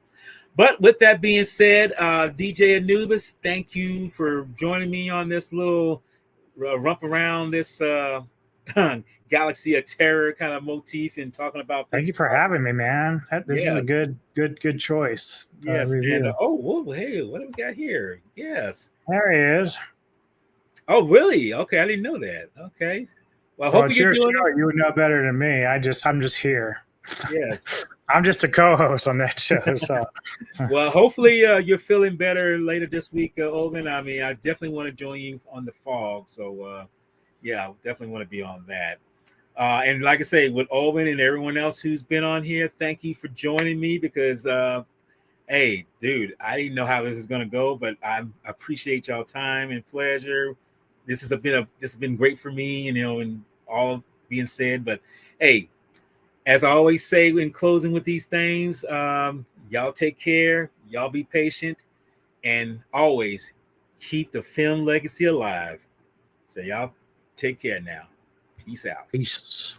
But with that being said, DJ Anubis, thank you for joining me on this little rump around this Galaxy of Terror kind of motif and talking about. Thank you for having me, man. This is a good choice. Yes, and hey, what do we got here? Yes, there he is. Oh, really? Okay, I didn't know that. Okay, well, I hope you're doing it. You would know better than me. I'm just here. Yes. I'm just a co-host on that show. So, well, hopefully you're feeling better later this week, Olin. I mean, I definitely want to join you on the fog. So, yeah, I definitely want to be on that. And like I say, with Olin and everyone else who's been on here, thank you for joining me because, hey, dude, I didn't know how this is going to go, but I appreciate y'all time and pleasure. This has been great for me, and all being said. But hey, as I always say in closing with these things, y'all take care, y'all be patient, and always keep the film legacy alive. So y'all take care now. Peace out. Peace.